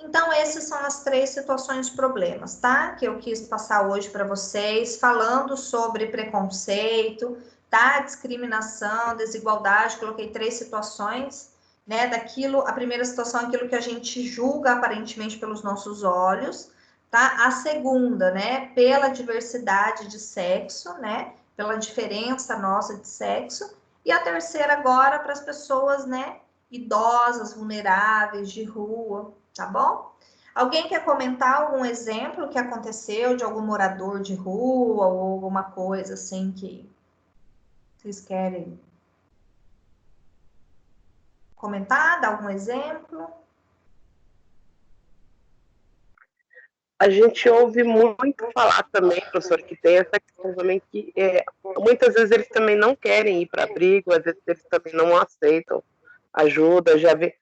Então, essas são as 3 situações problemas, tá? Que eu quis passar hoje para vocês, falando sobre preconceito, tá? Discriminação, desigualdade, coloquei 3 situações, né? Daquilo, a primeira situação é aquilo que a gente julga aparentemente pelos nossos olhos, tá? A segunda, né? Pela diversidade de sexo, né? Pela diferença nossa de sexo. E a terceira agora para as pessoas, né? Idosas, vulneráveis, de rua, tá bom? Alguém quer comentar algum exemplo que aconteceu de algum morador de rua ou alguma coisa assim que vocês querem comentar? Dar algum exemplo? A gente ouve muito falar também, professor, que tem essa questão também que muitas vezes eles também não querem ir para abrigo, às vezes eles também não aceitam ajuda, já vi.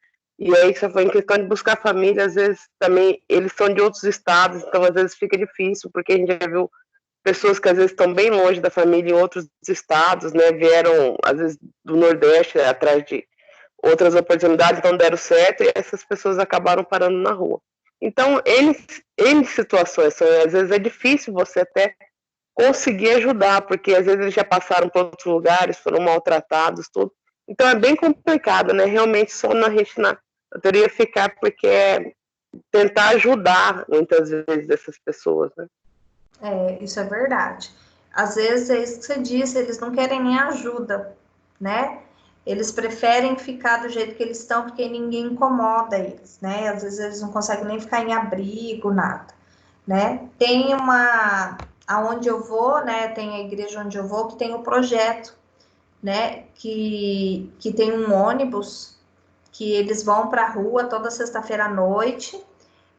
E aí, se for em questão de buscar família, às vezes também eles são de outros estados, então às vezes fica difícil, porque a gente já viu pessoas que às vezes estão bem longe da família em outros estados, né? Vieram, às vezes, do Nordeste atrás de outras oportunidades, não deram certo, e essas pessoas acabaram parando na rua. Então, N situações, às vezes é difícil você até conseguir ajudar, porque às vezes eles já passaram por outros lugares, foram maltratados, tudo. Então é bem complicado, né? Realmente só na gente na teoria ficar, porque é tentar ajudar muitas vezes essas pessoas, né? Isso é verdade. Às vezes é isso que você disse, eles não querem nem ajuda, né? Eles preferem ficar do jeito que eles estão, porque ninguém incomoda eles, né? Às vezes eles não conseguem nem ficar em abrigo, nada, né? Tem aonde eu vou, né? Tem a igreja onde eu vou, que tem o projeto, né? Que tem um ônibus que eles vão para a rua toda sexta-feira à noite,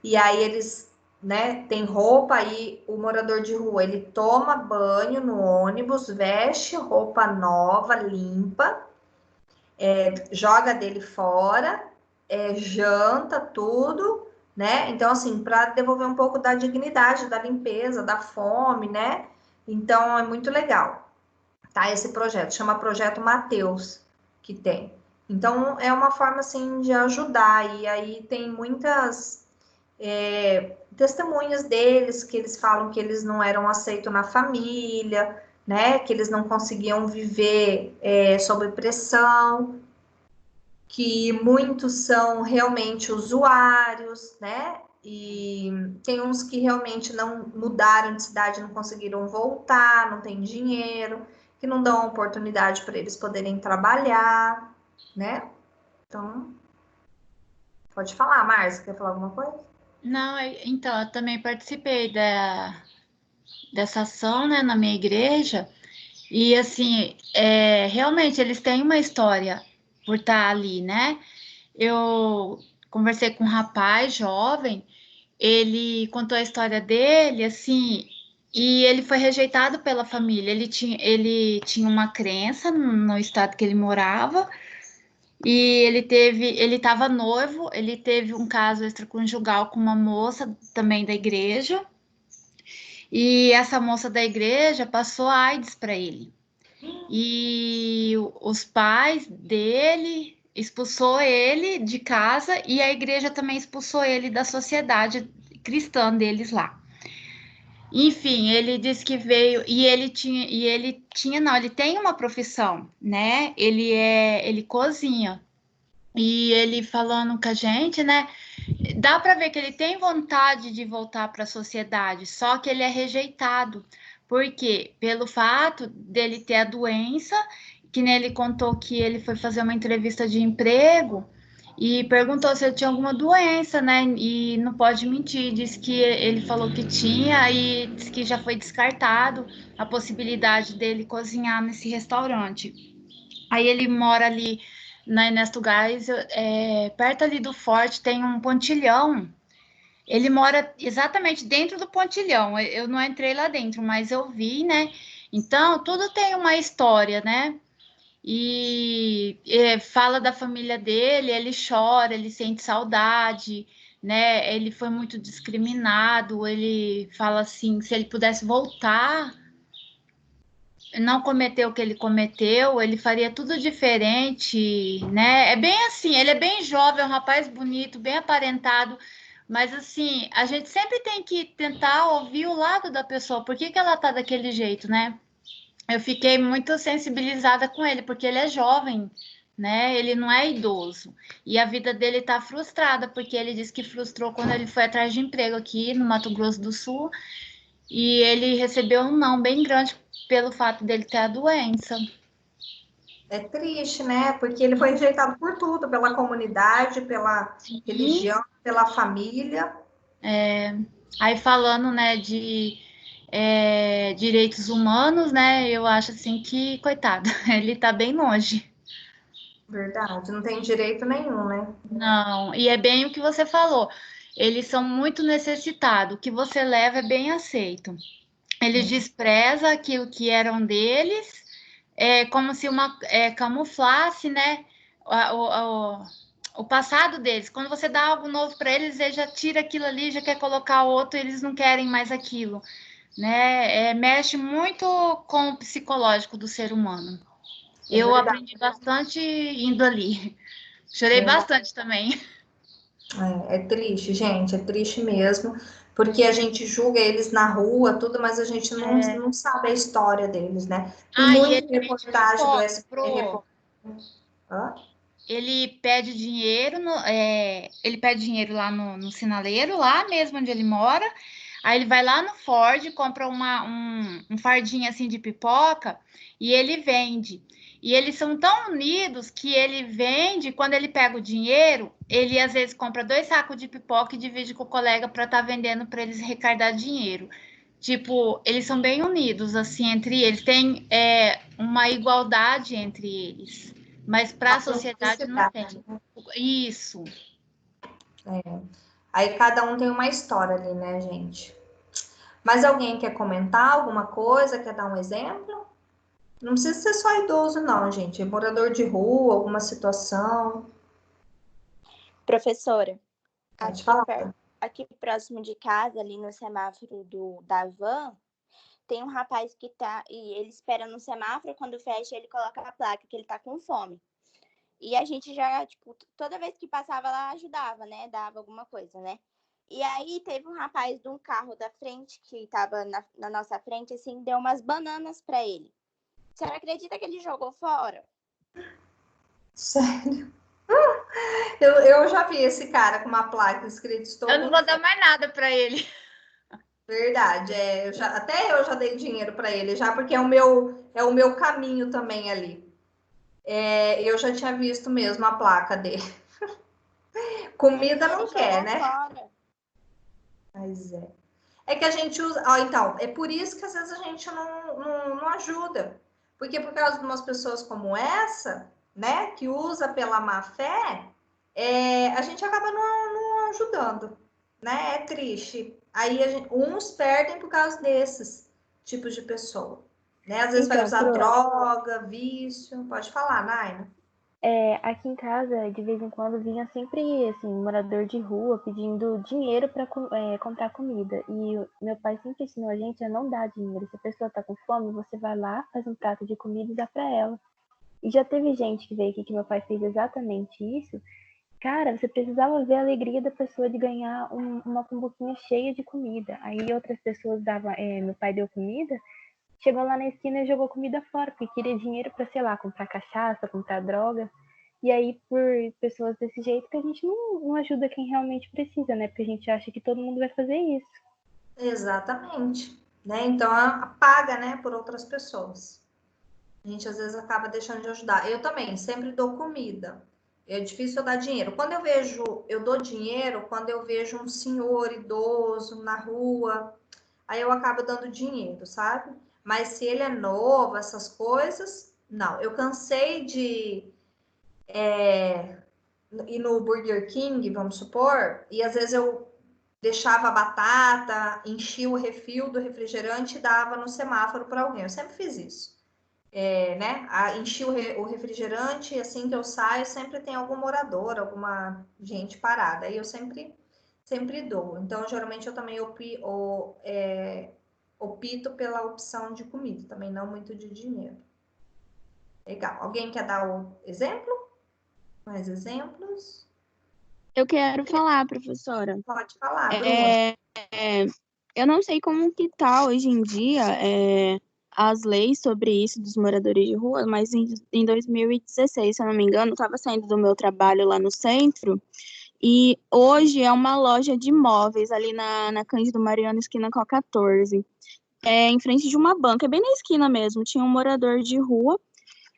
e aí eles, né, tem roupa, aí o morador de rua, ele toma banho no ônibus, veste roupa nova, limpa, joga dele fora, janta, tudo, né? Então, assim, para devolver um pouco da dignidade, da limpeza, da fome, né? Então, é muito legal, tá? Esse projeto, chama Projeto Mateus, que tem. Então, é uma forma, assim, de ajudar, e aí tem muitas testemunhas deles, que eles falam que eles não eram aceitos na família, né? Que eles não conseguiam viver sob pressão, que muitos são realmente usuários, né? E tem uns que realmente não mudaram de cidade, não conseguiram voltar, não tem dinheiro, que não dão oportunidade para eles poderem trabalhar, né? Então, pode falar, Márcia, quer falar alguma coisa? Não, então, eu também participei dessa ação, né, na minha igreja, e assim, realmente eles têm uma história por estar ali, né? Eu conversei com um rapaz jovem, ele contou a história dele, assim, e ele foi rejeitado pela família. Ele tinha uma crença no estado que ele morava, e ele estava noivo, ele teve um caso extraconjugal com uma moça também da igreja, e essa moça da igreja passou AIDS para ele. E os pais dele expulsou ele de casa e a igreja também expulsou ele da sociedade cristã deles lá. Enfim, ele disse que veio ele tem uma profissão, né? Ele cozinha. E ele falando com a gente, né? Dá para ver que ele tem vontade de voltar para a sociedade, só que ele é rejeitado, Por quê? Pelo fato dele ter a doença, que nem ele contou que ele foi fazer uma entrevista de emprego e perguntou se ele tinha alguma doença, né? E não pode mentir, disse que ele falou que tinha e disse que já foi descartado a possibilidade dele cozinhar nesse restaurante. Aí ele mora ali na Ernesto Geisel, perto ali do Forte, tem um pontilhão. Ele mora exatamente dentro do pontilhão. Eu não entrei lá dentro, mas eu vi, né? Então, tudo tem uma história, né? E fala da família dele, ele chora, ele sente saudade, né? Ele foi muito discriminado. Ele fala assim, se ele pudesse voltar, não cometeu o que ele cometeu, ele faria tudo diferente, né? É bem assim, ele é bem jovem, é um rapaz bonito, bem aparentado, mas assim, a gente sempre tem que tentar ouvir o lado da pessoa, por que que ela tá daquele jeito, né? Eu fiquei muito sensibilizada com ele, porque ele é jovem, né? Ele não é idoso. E a vida dele tá frustrada, porque ele disse que frustrou quando ele foi atrás de emprego aqui no Mato Grosso do Sul, e ele recebeu um não bem grande pelo fato dele ter a doença. É triste, né? Porque ele foi rejeitado por tudo, pela comunidade, pela religião, pela família. Aí falando, né, de direitos humanos, né, eu acho assim que, coitado, ele tá bem longe. Verdade, não tem direito nenhum, né? Não, e é bem o que você falou, eles são muito necessitados, o que você leva é bem aceito. Eles desprezam aquilo que eram deles, como se camuflasse, né, o passado deles. Quando você dá algo novo para eles, ele já tira aquilo ali, já quer colocar outro, eles não querem mais aquilo, né? Mexe muito com o psicológico do ser humano. Eu aprendi bastante indo ali. Chorei bastante também. É triste, gente, é triste mesmo, porque a gente julga eles na rua, tudo, mas a gente não sabe a história deles, né? Tem muita reportagem do SBT. Ele pede dinheiro, ele pede dinheiro lá no sinaleiro, lá mesmo onde ele mora. Aí ele vai lá no Ford, compra um fardinho assim de pipoca e ele vende. E eles são tão unidos que ele vende, quando ele pega o dinheiro, ele às vezes compra 2 sacos de pipoca e divide com o colega para estar vendendo para eles arrecadar dinheiro. Tipo, eles são bem unidos, assim, entre eles. Tem uma igualdade entre eles. Mas para a sociedade não tem. Isso. Aí cada um tem uma história ali, né, gente? Mas alguém quer comentar alguma coisa? Quer dar um exemplo? Não precisa ser só idoso, não, gente. É morador de rua, alguma situação. Professora, Pode falar. aqui próximo de casa, ali no semáforo da van, tem um rapaz que tá, e ele espera no semáforo, quando fecha, ele coloca a placa que ele tá com fome. E a gente já, tipo, toda vez que passava lá, ajudava, né? Dava alguma coisa, né? E aí teve um rapaz de um carro da frente, que tava na nossa frente, assim, deu umas bananas pra ele. A senhora acredita que ele jogou fora? Sério? Eu já vi esse cara com uma placa escrita "Estou Eu não vou dar mais nada para ele. Verdade, até eu já dei dinheiro para ele, já porque é o meu caminho também ali. Eu já tinha visto mesmo a placa dele. Comida não quer, né? Fora. Mas é que a gente usa. Então, é por isso que às vezes a gente não ajuda. Porque por causa de umas pessoas como essa, né, que usa pela má fé, a gente acaba não ajudando, né? É triste. Aí uns perdem por causa desses tipos de pessoa, né? Às vezes vai usar droga, vício. Pode falar, Naina. Aqui em casa, de vez em quando, vinha sempre, assim, morador de rua pedindo dinheiro para comprar comida. E meu pai sempre ensinou a gente a não dar dinheiro. Se a pessoa tá com fome, você vai lá, faz um prato de comida e dá para ela. E já teve gente que veio aqui que meu pai fez exatamente isso. Cara, você precisava ver a alegria da pessoa de ganhar uma cumbuquinha cheia de comida. Aí outras pessoas davam, meu pai deu comida, chegou lá na esquina e jogou comida fora, porque queria dinheiro para, sei lá, comprar cachaça, comprar droga. E aí, por pessoas desse jeito, que a gente não ajuda quem realmente precisa, né? Porque a gente acha que todo mundo vai fazer isso. Exatamente. né? Então, paga, né, por outras pessoas. A gente, às vezes, acaba deixando de ajudar. Eu também, sempre dou comida. É difícil eu dar dinheiro. Quando eu dou dinheiro quando eu vejo um senhor idoso na rua, aí eu acabo dando dinheiro, sabe? Mas se ele é novo, essas coisas, não. Eu cansei de ir no Burger King, vamos supor, e às vezes eu deixava a batata, enchia o refil do refrigerante e dava no semáforo para alguém. Eu sempre fiz isso. Né? Enchi o refrigerante e assim que eu saio, sempre tem algum morador, alguma gente parada. Aí eu sempre dou. Então, geralmente, eu também opto pela opção de comida, também não muito de dinheiro. Legal. Alguém quer dar o exemplo? Mais exemplos? Eu quero falar, professora. Pode falar, Bruna. Eu não sei como que tá hoje em dia as leis sobre isso dos moradores de rua, mas em 2016, se eu não me engano, eu estava saindo do meu trabalho lá no centro, e hoje é uma loja de imóveis ali na Cândido Mariano, esquina com a 14. Em frente de uma banca, bem na esquina mesmo, tinha um morador de rua,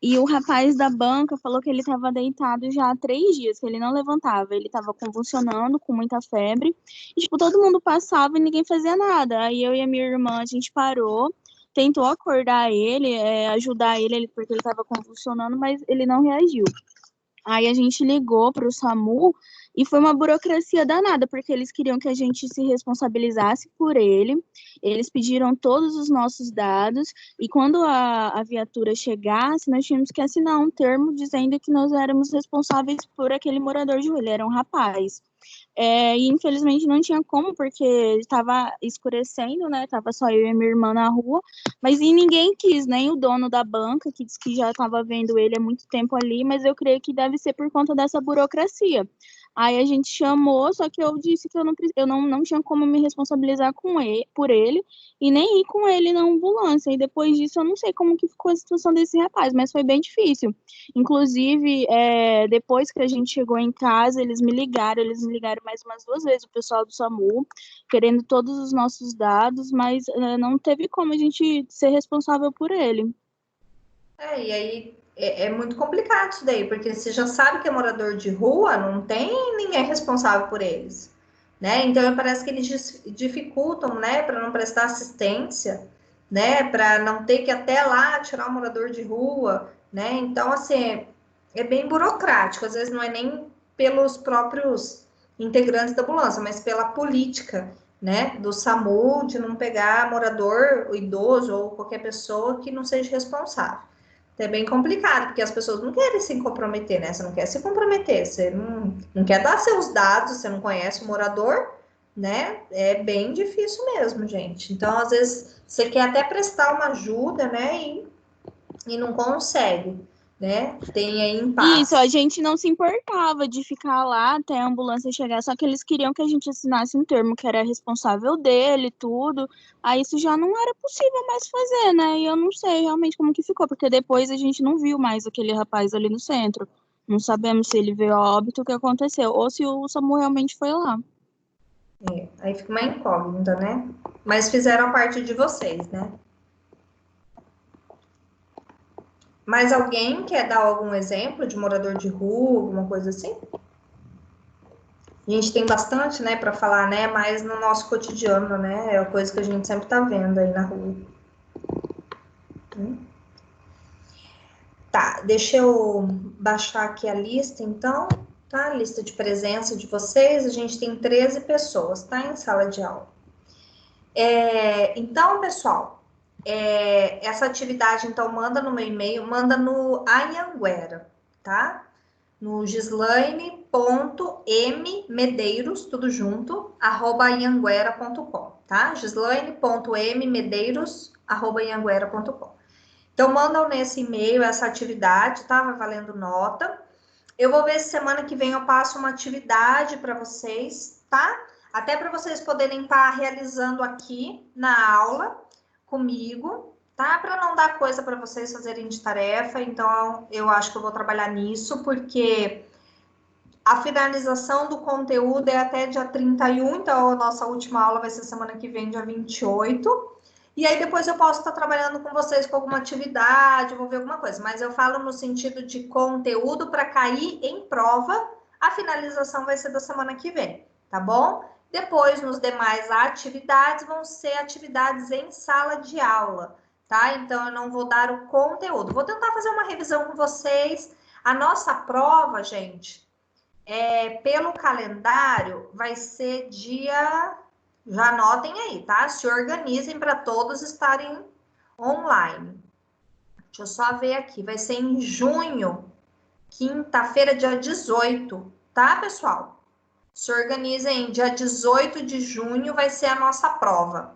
e o rapaz da banca falou que ele estava deitado já há 3 dias, que ele não levantava. Ele estava convulsionando, com muita febre. E, tipo, todo mundo passava e ninguém fazia nada. Aí eu e a minha irmã, a gente parou, tentou acordar ele, ajudar ele, porque ele estava convulsionando, mas ele não reagiu. Aí a gente ligou para o SAMU e foi uma burocracia danada, porque eles queriam que a gente se responsabilizasse por ele. Eles pediram todos os nossos dados e quando a viatura chegasse, nós tínhamos que assinar um termo dizendo que nós éramos responsáveis por aquele morador de rua. Ele era um rapaz. E infelizmente não tinha como, porque estava escurecendo, né? Tava só eu e minha irmã na rua, mas ninguém quis, nem o dono da banca, que disse que já estava vendo ele há muito tempo ali, mas eu creio que deve ser por conta dessa burocracia. Aí a gente chamou, só que eu disse que eu não tinha como me responsabilizar por ele e nem ir com ele na ambulância. E depois disso eu não sei como que ficou a situação desse rapaz, mas foi bem difícil. Inclusive, depois que a gente chegou em casa, eles me ligaram mais umas 2 vezes, o pessoal do SAMU, querendo todos os nossos dados, mas não teve como a gente ser responsável por ele. E aí é muito complicado isso daí, porque você já sabe que é morador de rua, não tem ninguém responsável por eles, né? Então parece que eles dificultam, né, para não prestar assistência, né, para não ter que ir até lá tirar o morador de rua, né? Então, assim, é bem burocrático, às vezes não é nem pelos próprios integrantes da ambulância, mas pela política, né, do SAMU de não pegar morador, o idoso ou qualquer pessoa que não seja responsável. É bem complicado, porque as pessoas não querem se comprometer, né? Você não quer se comprometer, você não quer dar seus dados, você não conhece o morador, né? É bem difícil mesmo, gente. Então, às vezes, você quer até prestar uma ajuda, né? E não consegue, né? Tem aí impasse. Isso, a gente não se importava de ficar lá até a ambulância chegar, só que eles queriam que a gente assinasse um termo que era responsável dele, tudo. Aí isso já não era possível mais fazer, né? E eu não sei realmente como que ficou, porque depois a gente não viu mais aquele rapaz ali no centro. Não sabemos se ele veio a óbito, o que aconteceu, ou se o SAMU realmente foi lá. Aí fica uma incógnita, né? Mas fizeram a parte de vocês, né? Mas alguém quer dar algum exemplo de morador de rua, alguma coisa assim? A gente tem bastante, né, para falar, né, mas no nosso cotidiano, né, é a coisa que a gente sempre tá vendo aí na rua. Tá, deixa eu baixar aqui a lista, então, tá? A lista de presença de vocês, a gente tem 13 pessoas, tá, em sala de aula. Então, pessoal, essa atividade, então, manda no meu e-mail, manda no Anhanguera, tá? No gislaine.mmedeiros, tudo junto, @anhanguera.com, tá? gislaine.mmedeiros, @anhanguera.com. Então, mandam nesse e-mail essa atividade, tá? Vai valendo nota. Eu vou ver se semana que vem eu passo uma atividade para vocês, tá? Até para vocês poderem estar realizando aqui na aula comigo, tá? Para não dar coisa para vocês fazerem de tarefa, então eu acho que eu vou trabalhar nisso, porque a finalização do conteúdo é até dia 31, então a nossa última aula vai ser semana que vem, dia 28. E aí depois eu posso estar trabalhando com vocês com alguma atividade, vou ver alguma coisa. Mas eu falo no sentido de conteúdo para cair em prova. A finalização vai ser da semana que vem, tá bom? Depois, nos demais atividades, vão ser atividades em sala de aula, tá? Então, eu não vou dar o conteúdo. Vou tentar fazer uma revisão com vocês. A nossa prova, gente, pelo calendário, vai ser dia... Já anotem aí, tá? Se organizem para todos estarem online. Deixa eu só ver aqui. Vai ser em junho, quinta-feira, dia 18, tá, pessoal? Se organizem, dia 18 de junho vai ser a nossa prova,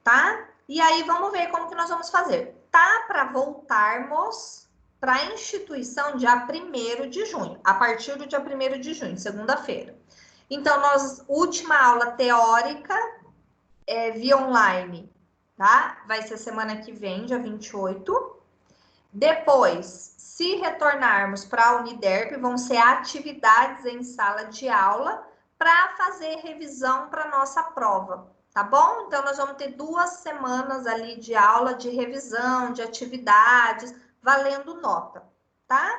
tá? E aí, vamos ver como que nós vamos fazer. Tá para voltarmos para a instituição dia 1º de junho, a partir do dia 1º de junho, segunda-feira. Então, última aula teórica via online, tá? Vai ser semana que vem, dia 28. Depois, se retornarmos para a Uniderp, vão ser atividades em sala de aula para fazer revisão para nossa prova, tá bom? Então, nós vamos ter 2 semanas ali de aula de revisão, de atividades, valendo nota, tá?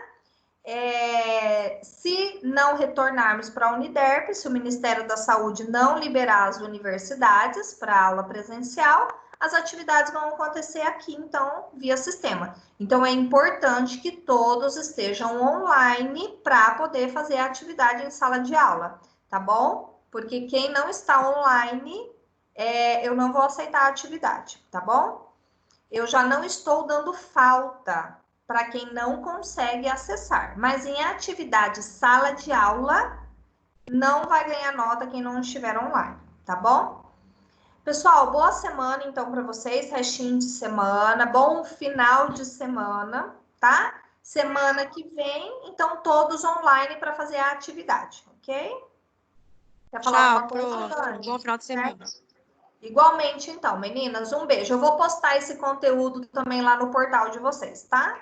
Se não retornarmos para a Uniderp, se o Ministério da Saúde não liberar as universidades para aula presencial, as atividades vão acontecer aqui, então, via sistema. Então, é importante que todos estejam online para poder fazer a atividade em sala de aula, tá bom? Porque quem não está online, eu não vou aceitar a atividade, tá bom? Eu já não estou dando falta para quem não consegue acessar. Mas em atividade sala de aula, não vai ganhar nota quem não estiver online, tá bom? Pessoal, boa semana, então, para vocês. Restinho de semana, bom final de semana, tá? Semana que vem, então, todos online para fazer a atividade, ok? Quer falar alguma coisa, Dani? Bom final de semana. Igualmente, então, meninas, um beijo. Eu vou postar esse conteúdo também lá no portal de vocês, tá?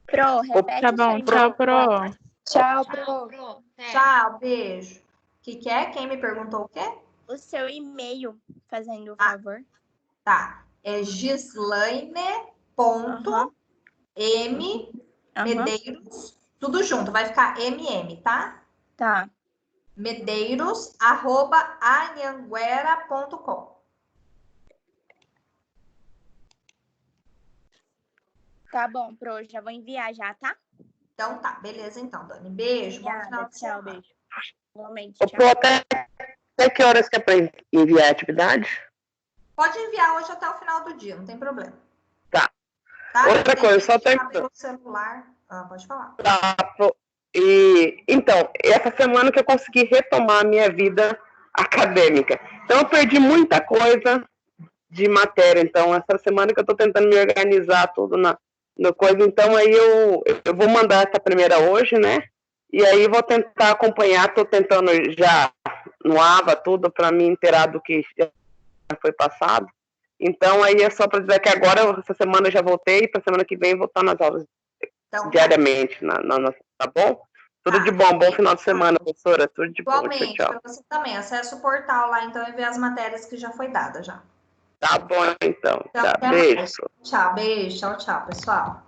Pro, repete. Tá bom, tchau, Pro. Tchau, Pro. Tchau, beijo. O que é? Quem me perguntou o quê? O seu e-mail, fazendo o favor. Tá. É gislaine.m Medeiros, tudo junto, vai ficar MM, tá? Tá. Medeiros@anhanguera.com. Tá bom, Pro, já vou enviar já, tá? Então tá, beleza então, Dani. Beijo, bom final de semana. Beijo. Igualmente, Ô, Pro, até que horas que é para enviar a atividade? Pode enviar hoje até o final do dia, não tem problema. Tá. Tá? Outra coisa, só tem pelo celular. Pode falar. Tá. Então, essa semana que eu consegui retomar a minha vida acadêmica. Então, eu perdi muita coisa de matéria. Então, essa semana que eu estou tentando me organizar tudo no coisa. Então, aí eu vou mandar essa primeira hoje, né? E aí vou tentar acompanhar. Estou tentando já no AVA tudo para me inteirar do que já foi passado. Então, aí é só para dizer que agora, essa semana eu já voltei. Para semana que vem, vou estar nas aulas então, diariamente. Tá bom? Tudo de bom. Bom final de semana, professora. Tudo de bom. Igualmente, para você também. Acesse o portal lá, então, e vê as matérias que já foi dada já. Tá bom, então. Tá, beijo. Tchau, beijo. Tchau, pessoal.